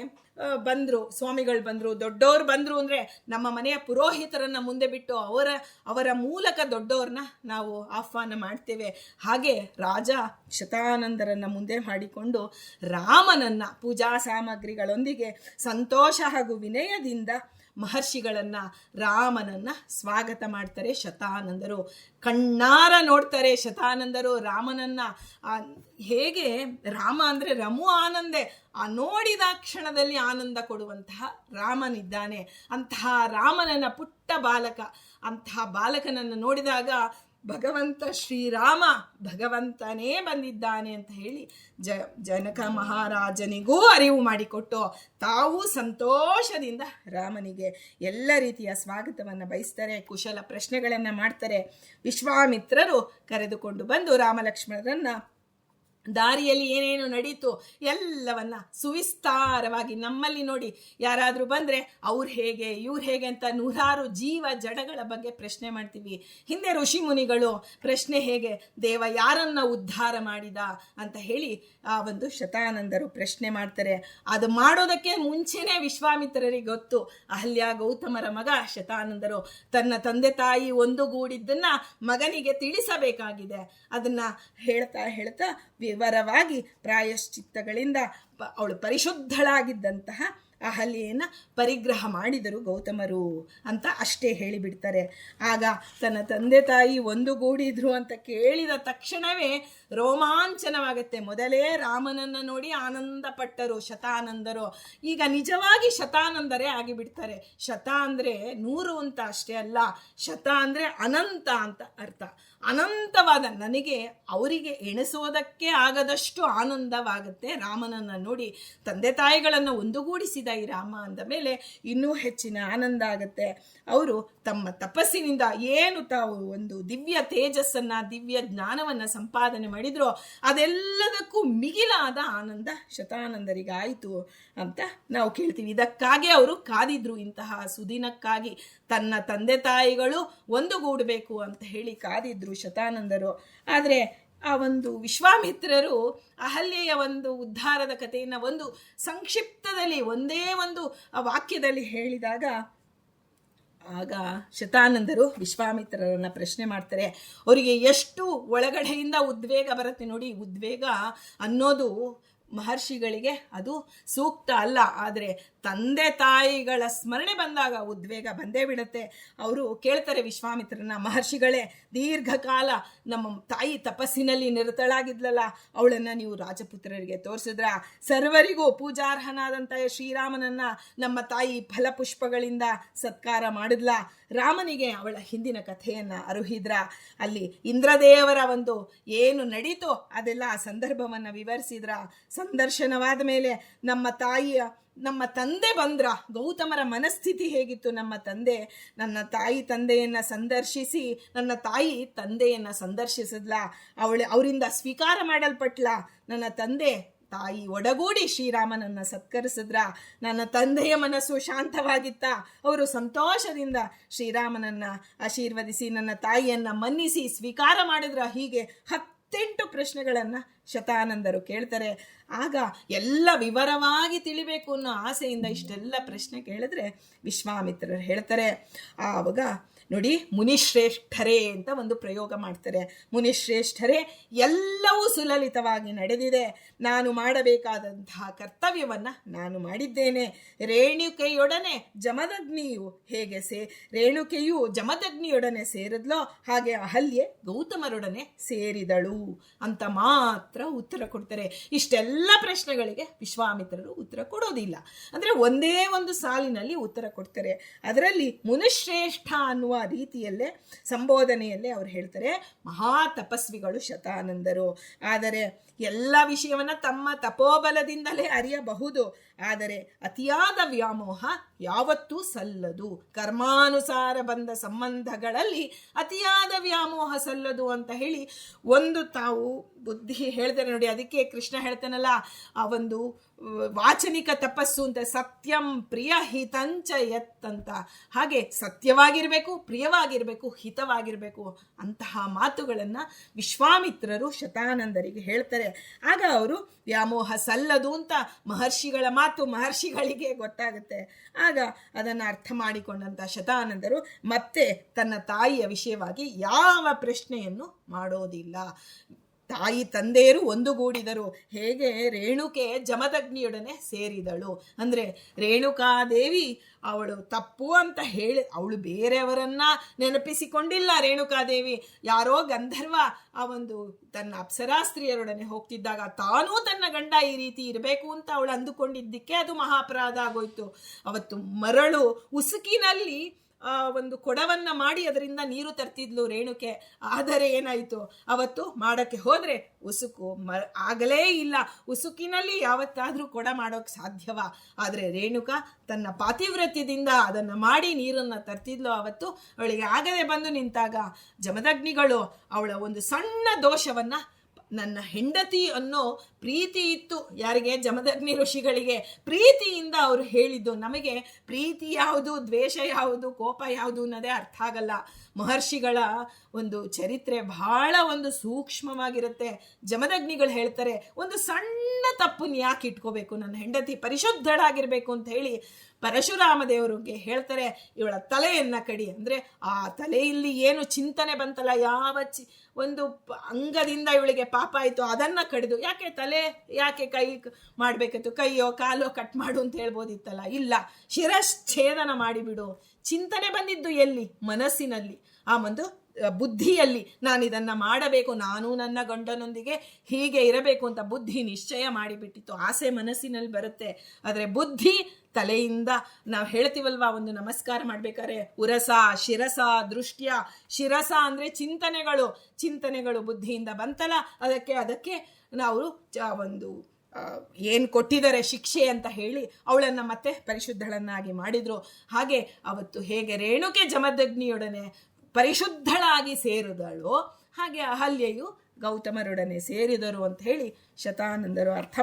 ಬಂದ್ರು, ಸ್ವಾಮಿಗಳು ಬಂದ್ರು, ದೊಡ್ಡವರು ಬಂದ್ರು ಅಂದ್ರೆ ನಮ್ಮ ಮನೆಯ ಪುರೋಹಿತರನ್ನ ಮುಂದೆ ಬಿಟ್ಟು ಅವರ ಮೂಲಕ ದೊಡ್ಡವ್ರನ್ನ ನಾವು ಆಹ್ವಾನ ಮಾಡ್ತೇವೆ. ಹಾಗೆ ರಾಜ ಶತಾನಂದರನ್ನ ಮುಂದೆ ಮಾಡಿಕೊಂಡು ರಾಮನನ್ನ ಪೂಜಾ ಸಾಮಗ್ರಿಗಳೊಂದಿಗೆ ಸಂತೋಷ ಹಾಗೂ ವಿನಯದಿಂದ ಮಹರ್ಷಿಗಳನ್ನ, ರಾಮನನ್ನ ಸ್ವಾಗತ ಮಾಡ್ತಾರೆ ಶತಾನಂದರು. ಕಣ್ಣಾರ ನೋಡ್ತಾರೆ ಶತಾನಂದರು ರಾಮನನ್ನ. ಹೇಗೆ ರಾಮ ಅಂದ್ರೆ ರಮು ಆನಂದೆ, ಆ ನೋಡಿದ ಕ್ಷಣದಲ್ಲಿ ಆನಂದ ಕೊಡುವಂತಹ ರಾಮನಿದ್ದಾನೆ. ಅಂತಹ ರಾಮನನ್ನ ಪುಟ್ಟ ಬಾಲಕ, ಅಂತಹ ಬಾಲಕನನ್ನು ನೋಡಿದಾಗ ಭಗವಂತ ಶ್ರೀರಾಮ ಭಗವಂತನೇ ಬಂದಿದ್ದಾನೆ ಅಂತ ಹೇಳಿ ಜನಕ ಮಹಾರಾಜನಿಗೂ ಅರಿವು ಮಾಡಿಕೊಟ್ಟು ತಾವು ಸಂತೋಷದಿಂದ ರಾಮನಿಗೆ ಎಲ್ಲ ರೀತಿಯ ಸ್ವಾಗತವನ್ನು ಬಯಸ್ತಾರೆ, ಕುಶಲ ಪ್ರಶ್ನೆಗಳನ್ನು ಮಾಡ್ತಾರೆ. ವಿಶ್ವಾಮಿತ್ರರು ಕರೆದುಕೊಂಡು ಬಂದು ರಾಮಲಕ್ಷ್ಮಣರನ್ನ ದಾರಿಯಲ್ಲಿ ಏನೇನು ನಡೀತು ಎಲ್ಲವನ್ನ ಸುವಿಸ್ತಾರವಾಗಿ, ನಮ್ಮಲ್ಲಿ ನೋಡಿ ಯಾರಾದರೂ ಬಂದರೆ ಅವ್ರು ಹೇಗೆ ಇವ್ರು ಹೇಗೆ ಅಂತ ನೂರಾರು ಜೀವ ಜಡಗಳ ಬಗ್ಗೆ ಪ್ರಶ್ನೆ ಮಾಡ್ತೀವಿ. ಹಿಂದೆ ಋಷಿ ಮುನಿಗಳು ಪ್ರಶ್ನೆ ಹೇಗೆ, ದೇವ ಯಾರನ್ನ ಉದ್ಧಾರ ಮಾಡಿದ ಅಂತ ಹೇಳಿ ಆ ಒಂದು ಶತಾನಂದರು ಪ್ರಶ್ನೆ ಮಾಡ್ತಾರೆ. ಅದು ಮಾಡೋದಕ್ಕೆ ಮುಂಚೆನೇ ವಿಶ್ವಾಮಿತ್ರರಿಗೆ ಗೊತ್ತು, ಅಹಲ್ಯ ಗೌತಮರ ಮಗ ಶತಾನಂದರು ತನ್ನ ತಂದೆ ತಾಯಿ ಒಂದುಗೂಡಿದ್ದನ್ನ ಮಗನಿಗೆ ತಿಳಿಸಬೇಕಾಗಿದೆ. ಅದನ್ನ ಹೇಳ್ತಾ ವಿವರವಾಗಿ ಪ್ರಾಯಶ್ಚಿತ್ತಗಳಿಂದ ಅವಳು ಪರಿಶುದ್ಧಳಾಗಿದ್ದಂತಹ ಅಹಲ್ಯೆಯನ್ನು ಪರಿಗ್ರಹ ಮಾಡಿದರು ಗೌತಮರು ಅಂತ ಅಷ್ಟೇ ಹೇಳಿಬಿಡ್ತಾರೆ. ಆಗ ತನ್ನ ತಂದೆ ತಾಯಿ ಒಂದುಗೂಡಿದ್ರು ಅಂತ ಕೇಳಿದ ತಕ್ಷಣವೇ ರೋಮಾಂಚನವಾಗುತ್ತೆ. ಮೊದಲೇ ರಾಮನನ್ನ ನೋಡಿ ಆನಂದ ಪಟ್ಟರು ಶತಾನಂದರು, ಈಗ ನಿಜವಾಗಿ ಶತಾನಂದರೇ ಆಗಿಬಿಡ್ತಾರೆ. ಶತ ಅಂದ್ರೆ 100 ಅಂತ ಅಷ್ಟೇ ಅಲ್ಲ, ಶತ ಅಂದ್ರೆ ಅನಂತ ಅಂತ ಅರ್ಥ. ಅನಂತವಾದ, ನನಗೆ ಅವರಿಗೆ ಎಣಿಸೋದಕ್ಕೆ ಆಗದಷ್ಟು ಆನಂದವಾಗುತ್ತೆ ರಾಮನನ್ನ ನೋಡಿ. ತಂದೆ ತಾಯಿಗಳನ್ನು ಒಂದುಗೂಡಿಸಿದ ಈ ರಾಮ ಅಂದ ಮೇಲೆ ಇನ್ನೂ ಹೆಚ್ಚಿನ ಆನಂದ ಆಗುತ್ತೆ. ಅವರು ತಮ್ಮ ತಪಸ್ಸಿನಿಂದ ಏನು ತಾವು ಒಂದು ದಿವ್ಯ ತೇಜಸ್ಸನ್ನ, ದಿವ್ಯ ಜ್ಞಾನವನ್ನ ಸಂಪಾದನೆ ಮಾಡಿದ್ರು, ಅದೆಲ್ಲದಕ್ಕೂ ಮಿಗಿಲಾದ ಆನಂದ ಶತಾನಂದರಿಗಾಯಿತು ಅಂತ ನಾವು ಕೇಳ್ತೀವಿ. ಇದಕ್ಕಾಗಿ ಅವರು ಕಾದಿದ್ರು, ಇಂತಹ ಸುದಿನಕ್ಕಾಗಿ ತನ್ನ ತಂದೆ ತಾಯಿಗಳು ಒಂದುಗೂಡಬೇಕು ಅಂತ ಹೇಳಿ ಕಾದಿದ್ರು ಶತಾನಂದರು. ಆದರೆ ಆ ಒಂದು ವಿಶ್ವಾಮಿತ್ರರು ಅಹಲ್ಯೆಯ ಒಂದು ಉದ್ಧಾರದ ಕಥೆಯನ್ನು ಒಂದು ಸಂಕ್ಷಿಪ್ತದಲ್ಲಿ ಒಂದೇ ಒಂದು ವಾಕ್ಯದಲ್ಲಿ ಹೇಳಿದಾಗ, ಆಗ ಶತಾನಂದರು ವಿಶ್ವಾಮಿತ್ರರನ್ನ ಪ್ರಶ್ನೆ ಮಾಡ್ತಾರೆ. ಅವರಿಗೆ ಎಷ್ಟು ಒಳಗಡೆಯಿಂದ ಉದ್ವೇಗ ಬರುತ್ತೆ ನೋಡಿ. ಉದ್ವೇಗ ಅನ್ನೋದು ಮಹರ್ಷಿಗಳಿಗೆ ಅದು ಸೂಕ್ತ ಅಲ್ಲ. ಆದರೆ ತಂದೆ ತಾಯಿಗಳ ಸ್ಮರಣೆ ಬಂದಾಗ ಉದ್ವೇಗ ಬಂದೇ ಬಿಡುತ್ತೆ. ಅವರು ಕೇಳ್ತಾರೆ ವಿಶ್ವಾಮಿತ್ರನ, ಮಹರ್ಷಿಗಳೇ, ದೀರ್ಘಕಾಲ ನಮ್ಮ ತಾಯಿ ತಪಸ್ಸಿನಲ್ಲಿ ನಿರತಳಾಗಿದ್ಲಲ್ಲ, ಅವಳನ್ನು ನೀವು ರಾಜಪುತ್ರರಿಗೆ ತೋರಿಸಿದ್ರ? ಸರ್ವರಿಗೂ ಪೂಜಾರ್ಹನಾದಂಥ ಶ್ರೀರಾಮನನ್ನ ನಮ್ಮ ತಾಯಿ ಫಲಪುಷ್ಪಗಳಿಂದ ಸತ್ಕಾರ ಮಾಡಿದ್ಲ? ರಾಮನಿಗೆ ಅವಳ ಹಿಂದಿನ ಕಥೆಯನ್ನು ಅರುಹಿದ್ರ? ಅಲ್ಲಿ ಇಂದ್ರದೇವರ ಒಂದು ಏನು ನಡೀತೋ ಅದೆಲ್ಲ ಆ ಸಂದರ್ಭವನ್ನು ವಿವರಿಸಿದ್ರ? ಸಂದರ್ಶನವಾದ ಮೇಲೆ ನಮ್ಮ ತಂದೆ ಬಂದ್ರ? ಗೌತಮರ ಮನಸ್ಥಿತಿ ಹೇಗಿತ್ತು? ನನ್ನ ತಾಯಿ ತಂದೆಯನ್ನು ಸಂದರ್ಶಿಸಿ ನನ್ನ ತಾಯಿ ತಂದೆಯನ್ನು ಸಂದರ್ಶಿಸಿದ್ಲ? ಅವರಿಂದ ಸ್ವೀಕಾರ ಮಾಡಲ್ಪಟ್ಲ? ನನ್ನ ತಂದೆ ತಾಯಿ ಒಡಗೂಡಿ ಶ್ರೀರಾಮನನ್ನು ಸತ್ಕರಿಸಿದ್ರ? ನನ್ನ ತಂದೆಯ ಮನಸ್ಸು ಶಾಂತವಾಗಿತ್ತ? ಅವರು ಸಂತೋಷದಿಂದ ಶ್ರೀರಾಮನನ್ನು ಆಶೀರ್ವದಿಸಿ ನನ್ನ ತಾಯಿಯನ್ನು ಮನ್ನಿಸಿ ಸ್ವೀಕಾರ ಮಾಡಿದ್ರ? ಹೀಗೆ 18 ಪ್ರಶ್ನೆಗಳನ್ನು ಶತಾನಂದರು ಕೇಳ್ತಾರೆ. ಆಗ ಎಲ್ಲ ವಿವರವಾಗಿ ತಿಳಿಬೇಕು ಅನ್ನೋ ಆಸೆಯಿಂದ ಇಷ್ಟೆಲ್ಲ ಪ್ರಶ್ನೆ ಕೇಳಿದ್ರೆ ವಿಶ್ವಾಮಿತ್ರರು ಹೇಳ್ತಾರೆ. ಆವಾಗ ನೋಡಿ, ಮುನಿಶ್ರೇಷ್ಠರೇ ಅಂತ ಒಂದು ಪ್ರಯೋಗ ಮಾಡ್ತಾರೆ. ಮುನಿಶ್ರೇಷ್ಠರೇ, ಎಲ್ಲವೂ ಸುಲಲಿತವಾಗಿ ನಡೆದಿದೆ. ನಾನು ಮಾಡಬೇಕಾದಂತಹ ಕರ್ತವ್ಯವನ್ನು ನಾನು ಮಾಡಿದ್ದೇನೆ. ರೇಣುಕೆಯೊಡನೆ ಜಮದಗ್ನಿಯೊಡನೆ ಸೇರಿದ್ಲೋ ಹಾಗೆ ಅಹಲ್ಯೆ ಗೌತಮರೊಡನೆ ಸೇರಿದಳು ಅಂತ ಮಾತ್ರ ಉತ್ತರ ಕೊಡ್ತಾರೆ. ಇಷ್ಟೆಲ್ಲ ಪ್ರಶ್ನೆಗಳಿಗೆ ವಿಶ್ವಾಮಿತ್ರರು ಉತ್ತರ ಕೊಡೋದಿಲ್ಲ. ಅಂದರೆ ಒಂದೇ ಒಂದು ಸಾಲಿನಲ್ಲಿ ಉತ್ತರ ಕೊಡ್ತಾರೆ. ಅದರಲ್ಲಿ ಮುನಿಶ್ರೇಷ್ಠ ಅನ್ನುವ ರೀತಿಯಲ್ಲೇ ಸಂಬೋಧನೆಯಲ್ಲೇ ಅವ್ರು ಹೇಳ್ತಾರೆ, ಮಹಾ ತಪಸ್ವಿಗಳು ಶತಾನಂದರು. ಆದರೆ ಎಲ್ಲ ವಿಷಯವನ್ನು ತಮ್ಮ ತಪೋಬಲದಿಂದಲೇ ಅರಿಯಬಹುದು. ಆದರೆ ಅತಿಯಾದ ವ್ಯಾಮೋಹ ಯಾವತ್ತೂ ಸಲ್ಲದು. ಕರ್ಮಾನುಸಾರ ಬಂದ ಸಂಬಂಧಗಳಲ್ಲಿ ಅತಿಯಾದ ವ್ಯಾಮೋಹ ಸಲ್ಲದು ಅಂತ ಹೇಳಿ ಒಂದು ತಾವು ಬುದ್ಧಿ ಹೇಳ್ತಾರೆ ನೋಡಿ. ಅದಕ್ಕೆ ಕೃಷ್ಣ ಹೇಳ್ತಾನಲ್ಲ, ಆ ಒಂದು ವಾಚನಿಕ ತಪಸ್ಸು ಅಂತ, ಸತ್ಯಂ ಪ್ರಿಯ ಹಿತಂಚ ಯತ್ ಅಂತ. ಹಾಗೆ ಸತ್ಯವಾಗಿರಬೇಕು, ಪ್ರಿಯವಾಗಿರಬೇಕು, ಹಿತವಾಗಿರಬೇಕು ಅಂತಹ ಮಾತುಗಳನ್ನು ವಿಶ್ವಾಮಿತ್ರರು ಶತಾನಂದರಿಗೆ ಹೇಳ್ತಾರೆ. ಆಗ ಅವರು ವ್ಯಾಮೋಹ ಸಲ್ಲದು ಅಂತ ಮಹರ್ಷಿಗಳಿಗೆ ಗೊತ್ತಾಗುತ್ತೆ. ಆಗ ಅದನ್ನು ಅರ್ಥ ಮಾಡಿಕೊಂಡಂಥ ಶತಾನಂದರು ಮತ್ತೆ ತನ್ನ ತಾಯಿಯ ವಿಷಯವಾಗಿ ಯಾವ ಪ್ರಶ್ನೆಯನ್ನು ಮಾಡೋದಿಲ್ಲ. ತಾಯಿ ತಂದೆಯರು ಒಂದುಗೂಡಿದರು. ಹೇಗೆ ರೇಣುಕೆ ಜಮದಗ್ನಿಯೊಡನೆ ಸೇರಿದಳು ಅಂದರೆ, ರೇಣುಕಾದೇವಿ ಅವಳು ತಪ್ಪು ಅಂತ ಹೇಳಿ ಅವಳು ಬೇರೆಯವರನ್ನ ನೆನಪಿಸಿಕೊಂಡಿಲ್ಲ. ರೇಣುಕಾದೇವಿ ಯಾರೋ ಗಂಧರ್ವ ಆ ಒಂದು ತನ್ನ ಅಪ್ಸರಾಸ್ತ್ರೀಯರೊಡನೆ ಹೋಗ್ತಿದ್ದಾಗ ತಾನೂ ತನ್ನ ಗಂಡ ಈ ರೀತಿ ಇರಬೇಕು ಅಂತ ಅವಳು ಅಂದುಕೊಂಡಿದ್ದಕ್ಕೆ ಅದು ಮಹಾಪರಾಧ ಆಗೋಯ್ತು. ಅವತ್ತು ಮರಳು ಉಸುಕಿನಲ್ಲಿ ಒಂದು ಕೊಡವನ್ನ ಮಾಡಿ ಅದರಿಂದ ನೀರು ತರ್ತಿದ್ಲು ರೇಣುಕೆ. ಆದರೆ ಏನಾಯಿತು, ಅವತ್ತು ಮಾಡಕ್ಕೆ ಹೋದ್ರೆ ಉಸುಕು ಆಗಲೇ ಇಲ್ಲ. ಉಸುಕಿನಲ್ಲಿ ಯಾವತ್ತಾದ್ರೂ ಕೊಡ ಮಾಡೋಕೆ ಸಾಧ್ಯವ? ಆದರೆ ರೇಣುಕಾ ತನ್ನ ಪಾತಿವ್ರತ್ಯದಿಂದ ಅದನ್ನು ಮಾಡಿ ನೀರನ್ನು ತರ್ತಿದ್ಲು. ಅವತ್ತು ಅವಳಿಗೆ ಆಗದೆ ಬಂದು ನಿಂತಾಗ ಜಮದಗ್ನಿಗಳು ಅವಳ ಒಂದು ಸಣ್ಣ ದೋಷವನ್ನ, ನನ್ನ ಹೆಂಡತಿ ಅನ್ನೋ ಪ್ರೀತಿ ಇತ್ತು ಯಾರಿಗೆ? ಜಮದಗ್ನಿ ಋಷಿಗಳಿಗೆ. ಪ್ರೀತಿಯಿಂದ ಅವರು ಹೇಳಿದ್ದು. ನಮಗೆ ಪ್ರೀತಿ ಯಾವುದು, ದ್ವೇಷ ಯಾವುದು, ಕೋಪ ಯಾವುದು ಅನ್ನೋದೇ ಅರ್ಥ ಆಗಲ್ಲ. ಮಹರ್ಷಿಗಳ ಒಂದು ಚರಿತ್ರೆ ಬಹಳ ಒಂದು ಸೂಕ್ಷ್ಮವಾಗಿರುತ್ತೆ. ಜಮದಗ್ನಿಗಳು ಹೇಳ್ತಾರೆ, ಒಂದು ಸಣ್ಣ ತಪ್ಪನ್ನು ಯಾಕೆ ಇಟ್ಕೋಬೇಕು, ನನ್ನ ಹೆಂಡತಿ ಪರಿಶುದ್ಧಳಾಗಿರ್ಬೇಕು ಅಂತ ಹೇಳಿ ಪರಶುರಾಮ ದೇವರಿಗೆ ಹೇಳ್ತಾರೆ, ಇವಳ ತಲೆಯನ್ನ ಕಡಿ. ಅಂದರೆ ಆ ತಲೆಯಲ್ಲಿ ಏನು ಚಿಂತನೆ ಬಂತಲ್ಲ, ಯಾವ ಒಂದು ಅಂಗದಿಂದ ಇವಳಿಗೆ ಪಾಪ ಆಯಿತು ಅದನ್ನು ಕಡಿದು, ಯಾಕೆ ಕೈ ಮಾಡಬೇಕಿತ್ತು, ಕೈಯೋ ಕಾಲೋ ಕಟ್ ಮಾಡು ಅಂತ ಹೇಳ್ಬೋದಿತ್ತಲ್ಲ. ಇಲ್ಲ, ಶಿರಶ್ಛೇದನ ಮಾಡಿಬಿಡು. ಚಿಂತನೆ ಬಂದಿದ್ದು ಎಲ್ಲಿ? ಮನಸ್ಸಿನಲ್ಲಿ, ಆ ಒಂದು ಬುದ್ಧಿಯಲ್ಲಿ. ನಾನು ಇದನ್ನು ಮಾಡಬೇಕು, ನಾನು ನನ್ನ ಗಂಡನೊಂದಿಗೆ ಹೀಗೆ ಇರಬೇಕು ಅಂತ ಬುದ್ಧಿ ನಿಶ್ಚಯ ಮಾಡಿಬಿಟ್ಟಿತ್ತು. ಆಸೆ ಮನಸ್ಸಿನಲ್ಲಿ ಬರುತ್ತೆ, ಆದರೆ ಬುದ್ಧಿ ತಲೆಯಿಂದ ನಾವು ಹೇಳ್ತೀವಲ್ವಾ, ಒಂದು ನಮಸ್ಕಾರ ಮಾಡ್ಬೇಕಾದ್ರೆ ಉರಸ, ಶಿರಸ, ದೃಷ್ಟ್ಯ. ಶಿರಸ ಅಂದರೆ ಚಿಂತನೆಗಳು ಬುದ್ಧಿಯಿಂದ ಬಂತಲ್ಲ, ಅದಕ್ಕೆ ನಾವು ಒಂದು ಏನು ಕೊಟ್ಟಿದ್ದಾರೆ ಶಿಕ್ಷೆ ಅಂತ ಹೇಳಿ ಅವಳನ್ನು ಮತ್ತೆ ಪರಿಶುದ್ಧಳನ್ನಾಗಿ ಮಾಡಿದ್ರು. ಹಾಗೆ ಅವತ್ತು ಹೇಗೆ ರೇಣುಕೆ ಜಮದಗ್ನಿಯೊಡನೆ ಪರಿಶುದ್ಧಳಾಗಿ ಸೇರಿದಳು, ಹಾಗೆ ಅಹಲ್ಯೆಯು ಗೌತಮರೊಡನೆ ಸೇರಿದರು ಅಂತ ಹೇಳಿ ಶತಾನಂದರು ಅರ್ಥ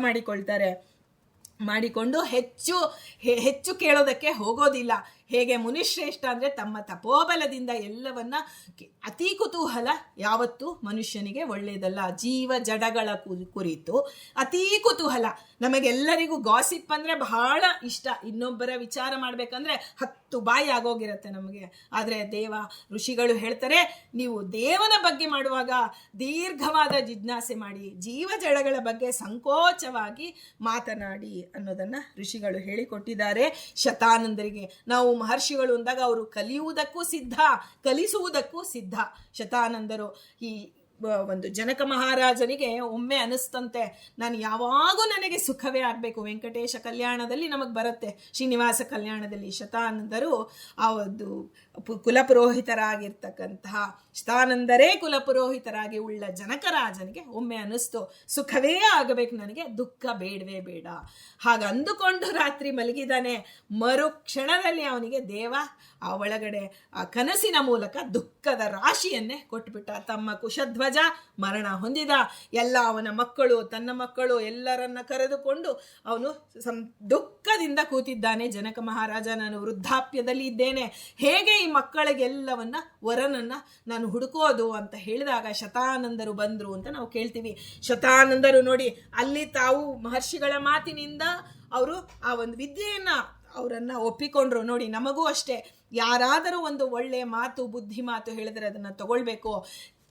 ಮಾಡಿಕೊಂಡು ಹೆಚ್ಚು ಕೇಳೋದಕ್ಕೆ ಹೋಗೋದಿಲ್ಲ. ಹೇಗೆ ಮುನಿಶ್ರೇಷ್ಠ ಅಂದರೆ ತಮ್ಮ ತಪೋಬಲದಿಂದ ಎಲ್ಲವನ್ನ ಅತಿ ಕುತೂಹಲ ಯಾವತ್ತೂ ಮನುಷ್ಯನಿಗೆ ಒಳ್ಳೆಯದಲ್ಲ. ಜೀವ ಜಡಗಳ ಕುರಿತು ಅತೀ ಕುತೂಹಲ. ನಮಗೆಲ್ಲರಿಗೂ ಗಾಸಿಪ್ ಅಂದರೆ ಬಹಳ ಇಷ್ಟ. ಇನ್ನೊಬ್ಬರ ವಿಚಾರ ಮಾಡಬೇಕಂದ್ರೆ 10 ಬಾಯಿ ಆಗೋಗಿರುತ್ತೆ ನಮಗೆ. ಆದರೆ ಋಷಿಗಳು ಹೇಳ್ತಾರೆ, ನೀವು ದೇವನ ಬಗ್ಗೆ ಮಾಡುವಾಗ ದೀರ್ಘವಾದ ಜಿಜ್ಞಾಸೆ ಮಾಡಿ, ಜೀವ ಜಡಗಳ ಬಗ್ಗೆ ಸಂಕೋಚವಾಗಿ ಮಾತನಾಡಿ ಅನ್ನೋದನ್ನ ಋಷಿಗಳು ಹೇಳಿಕೊಟ್ಟಿದ್ದಾರೆ ಶತಾನಂದರಿಗೆ. ನಾವು ಮಹರ್ಷಿಗಳು ಅಂದಾಗ ಅವರು ಕಲಿಯುವುದಕ್ಕೂ ಸಿದ್ಧ, ಕಲಿಸುವುದಕ್ಕೂ ಸಿದ್ಧ. ಶತಾನಂದರು ಈ ಒಂದು ಜನಕ ಮಹಾರಾಜನಿಗೆ ಒಮ್ಮೆ ಅನಿಸ್ತಂತೆ, ನಾನು ಯಾವಾಗೂ ನನಗೆ ಸುಖವೇ ಆಗಬೇಕು. ವೆಂಕಟೇಶ ಕಲ್ಯಾಣದಲ್ಲಿ ನಮಗೆ ಬರುತ್ತೆ, ಶ್ರೀನಿವಾಸ ಕಲ್ಯಾಣದಲ್ಲಿ ಶತಾನಂದರು ಆ ಒಂದು ಕುಲಪುರೋಹಿತರಾಗಿರ್ತಕ್ಕಂತಹ ಶತಾನಂದರೇ ಕುಲಪುರೋಹಿತರಾಗಿ ಉಳ್ಳ ಜನಕರಾಜನಿಗೆ ಒಮ್ಮೆ ಅನಿಸ್ತು, ಸುಖವೇ ಆಗಬೇಕು ನನಗೆ, ದುಃಖ ಬೇಡವೇ ಬೇಡ. ಹಾಗಂದುಕೊಂಡು ರಾತ್ರಿ ಮಲಗಿದಾನೆ. ಮರು ಕ್ಷಣದಲ್ಲಿ ಅವನಿಗೆ ದೇವ ಆ ಒಳಗಡೆ ಆ ಕನಸಿನ ಮೂಲಕ ದುಃಖದ ರಾಶಿಯನ್ನೇ ಕೊಟ್ಬಿಟ್ಟ. ತಮ್ಮ ಕುಶಧ್ವಜ ಮರಣ ಹೊಂದಿದ, ಎಲ್ಲ ಅವನ ಮಕ್ಕಳು, ತನ್ನ ಮಕ್ಕಳು ಎಲ್ಲರನ್ನ ಕರೆದುಕೊಂಡು ಅವನು ದುಃಖದಿಂದ ಕೂತಿದ್ದಾನೆ. ಜನಕ ಮಹಾರಾಜ, ನಾನು ವೃದ್ಧಾಪ್ಯದಲ್ಲಿ ಇದ್ದೇನೆ, ಹೇಗೆ ಈ ಮಕ್ಕಳಿಗೆಲ್ಲವನ್ನ ವರನನ್ನ ನಾನು ಹುಡುಕೋದು ಅಂತ ಹೇಳಿದಾಗ ಶತಾನಂದರು ಬಂದ್ರು ಅಂತ ನಾವು ಕೇಳ್ತೀವಿ. ಶತಾನಂದರು ನೋಡಿ, ಅಲ್ಲಿ ತಾವು ಮಹರ್ಷಿಗಳ ಮಾತಿನಿಂದ ಅವರು ಆ ಒಂದು ವಿದ್ಯೆಯನ್ನ ಅವರನ್ನ ಒಪ್ಪಿಕೊಂಡ್ರು. ನೋಡಿ, ನಮಗೂ ಅಷ್ಟೇ, ಯಾರಾದರೂ ಒಂದು ಒಳ್ಳೆ ಮಾತು, ಬುದ್ಧಿ ಮಾತು ಹೇಳಿದ್ರೆ ಅದನ್ನ ತಗೊಳ್ಬೇಕು.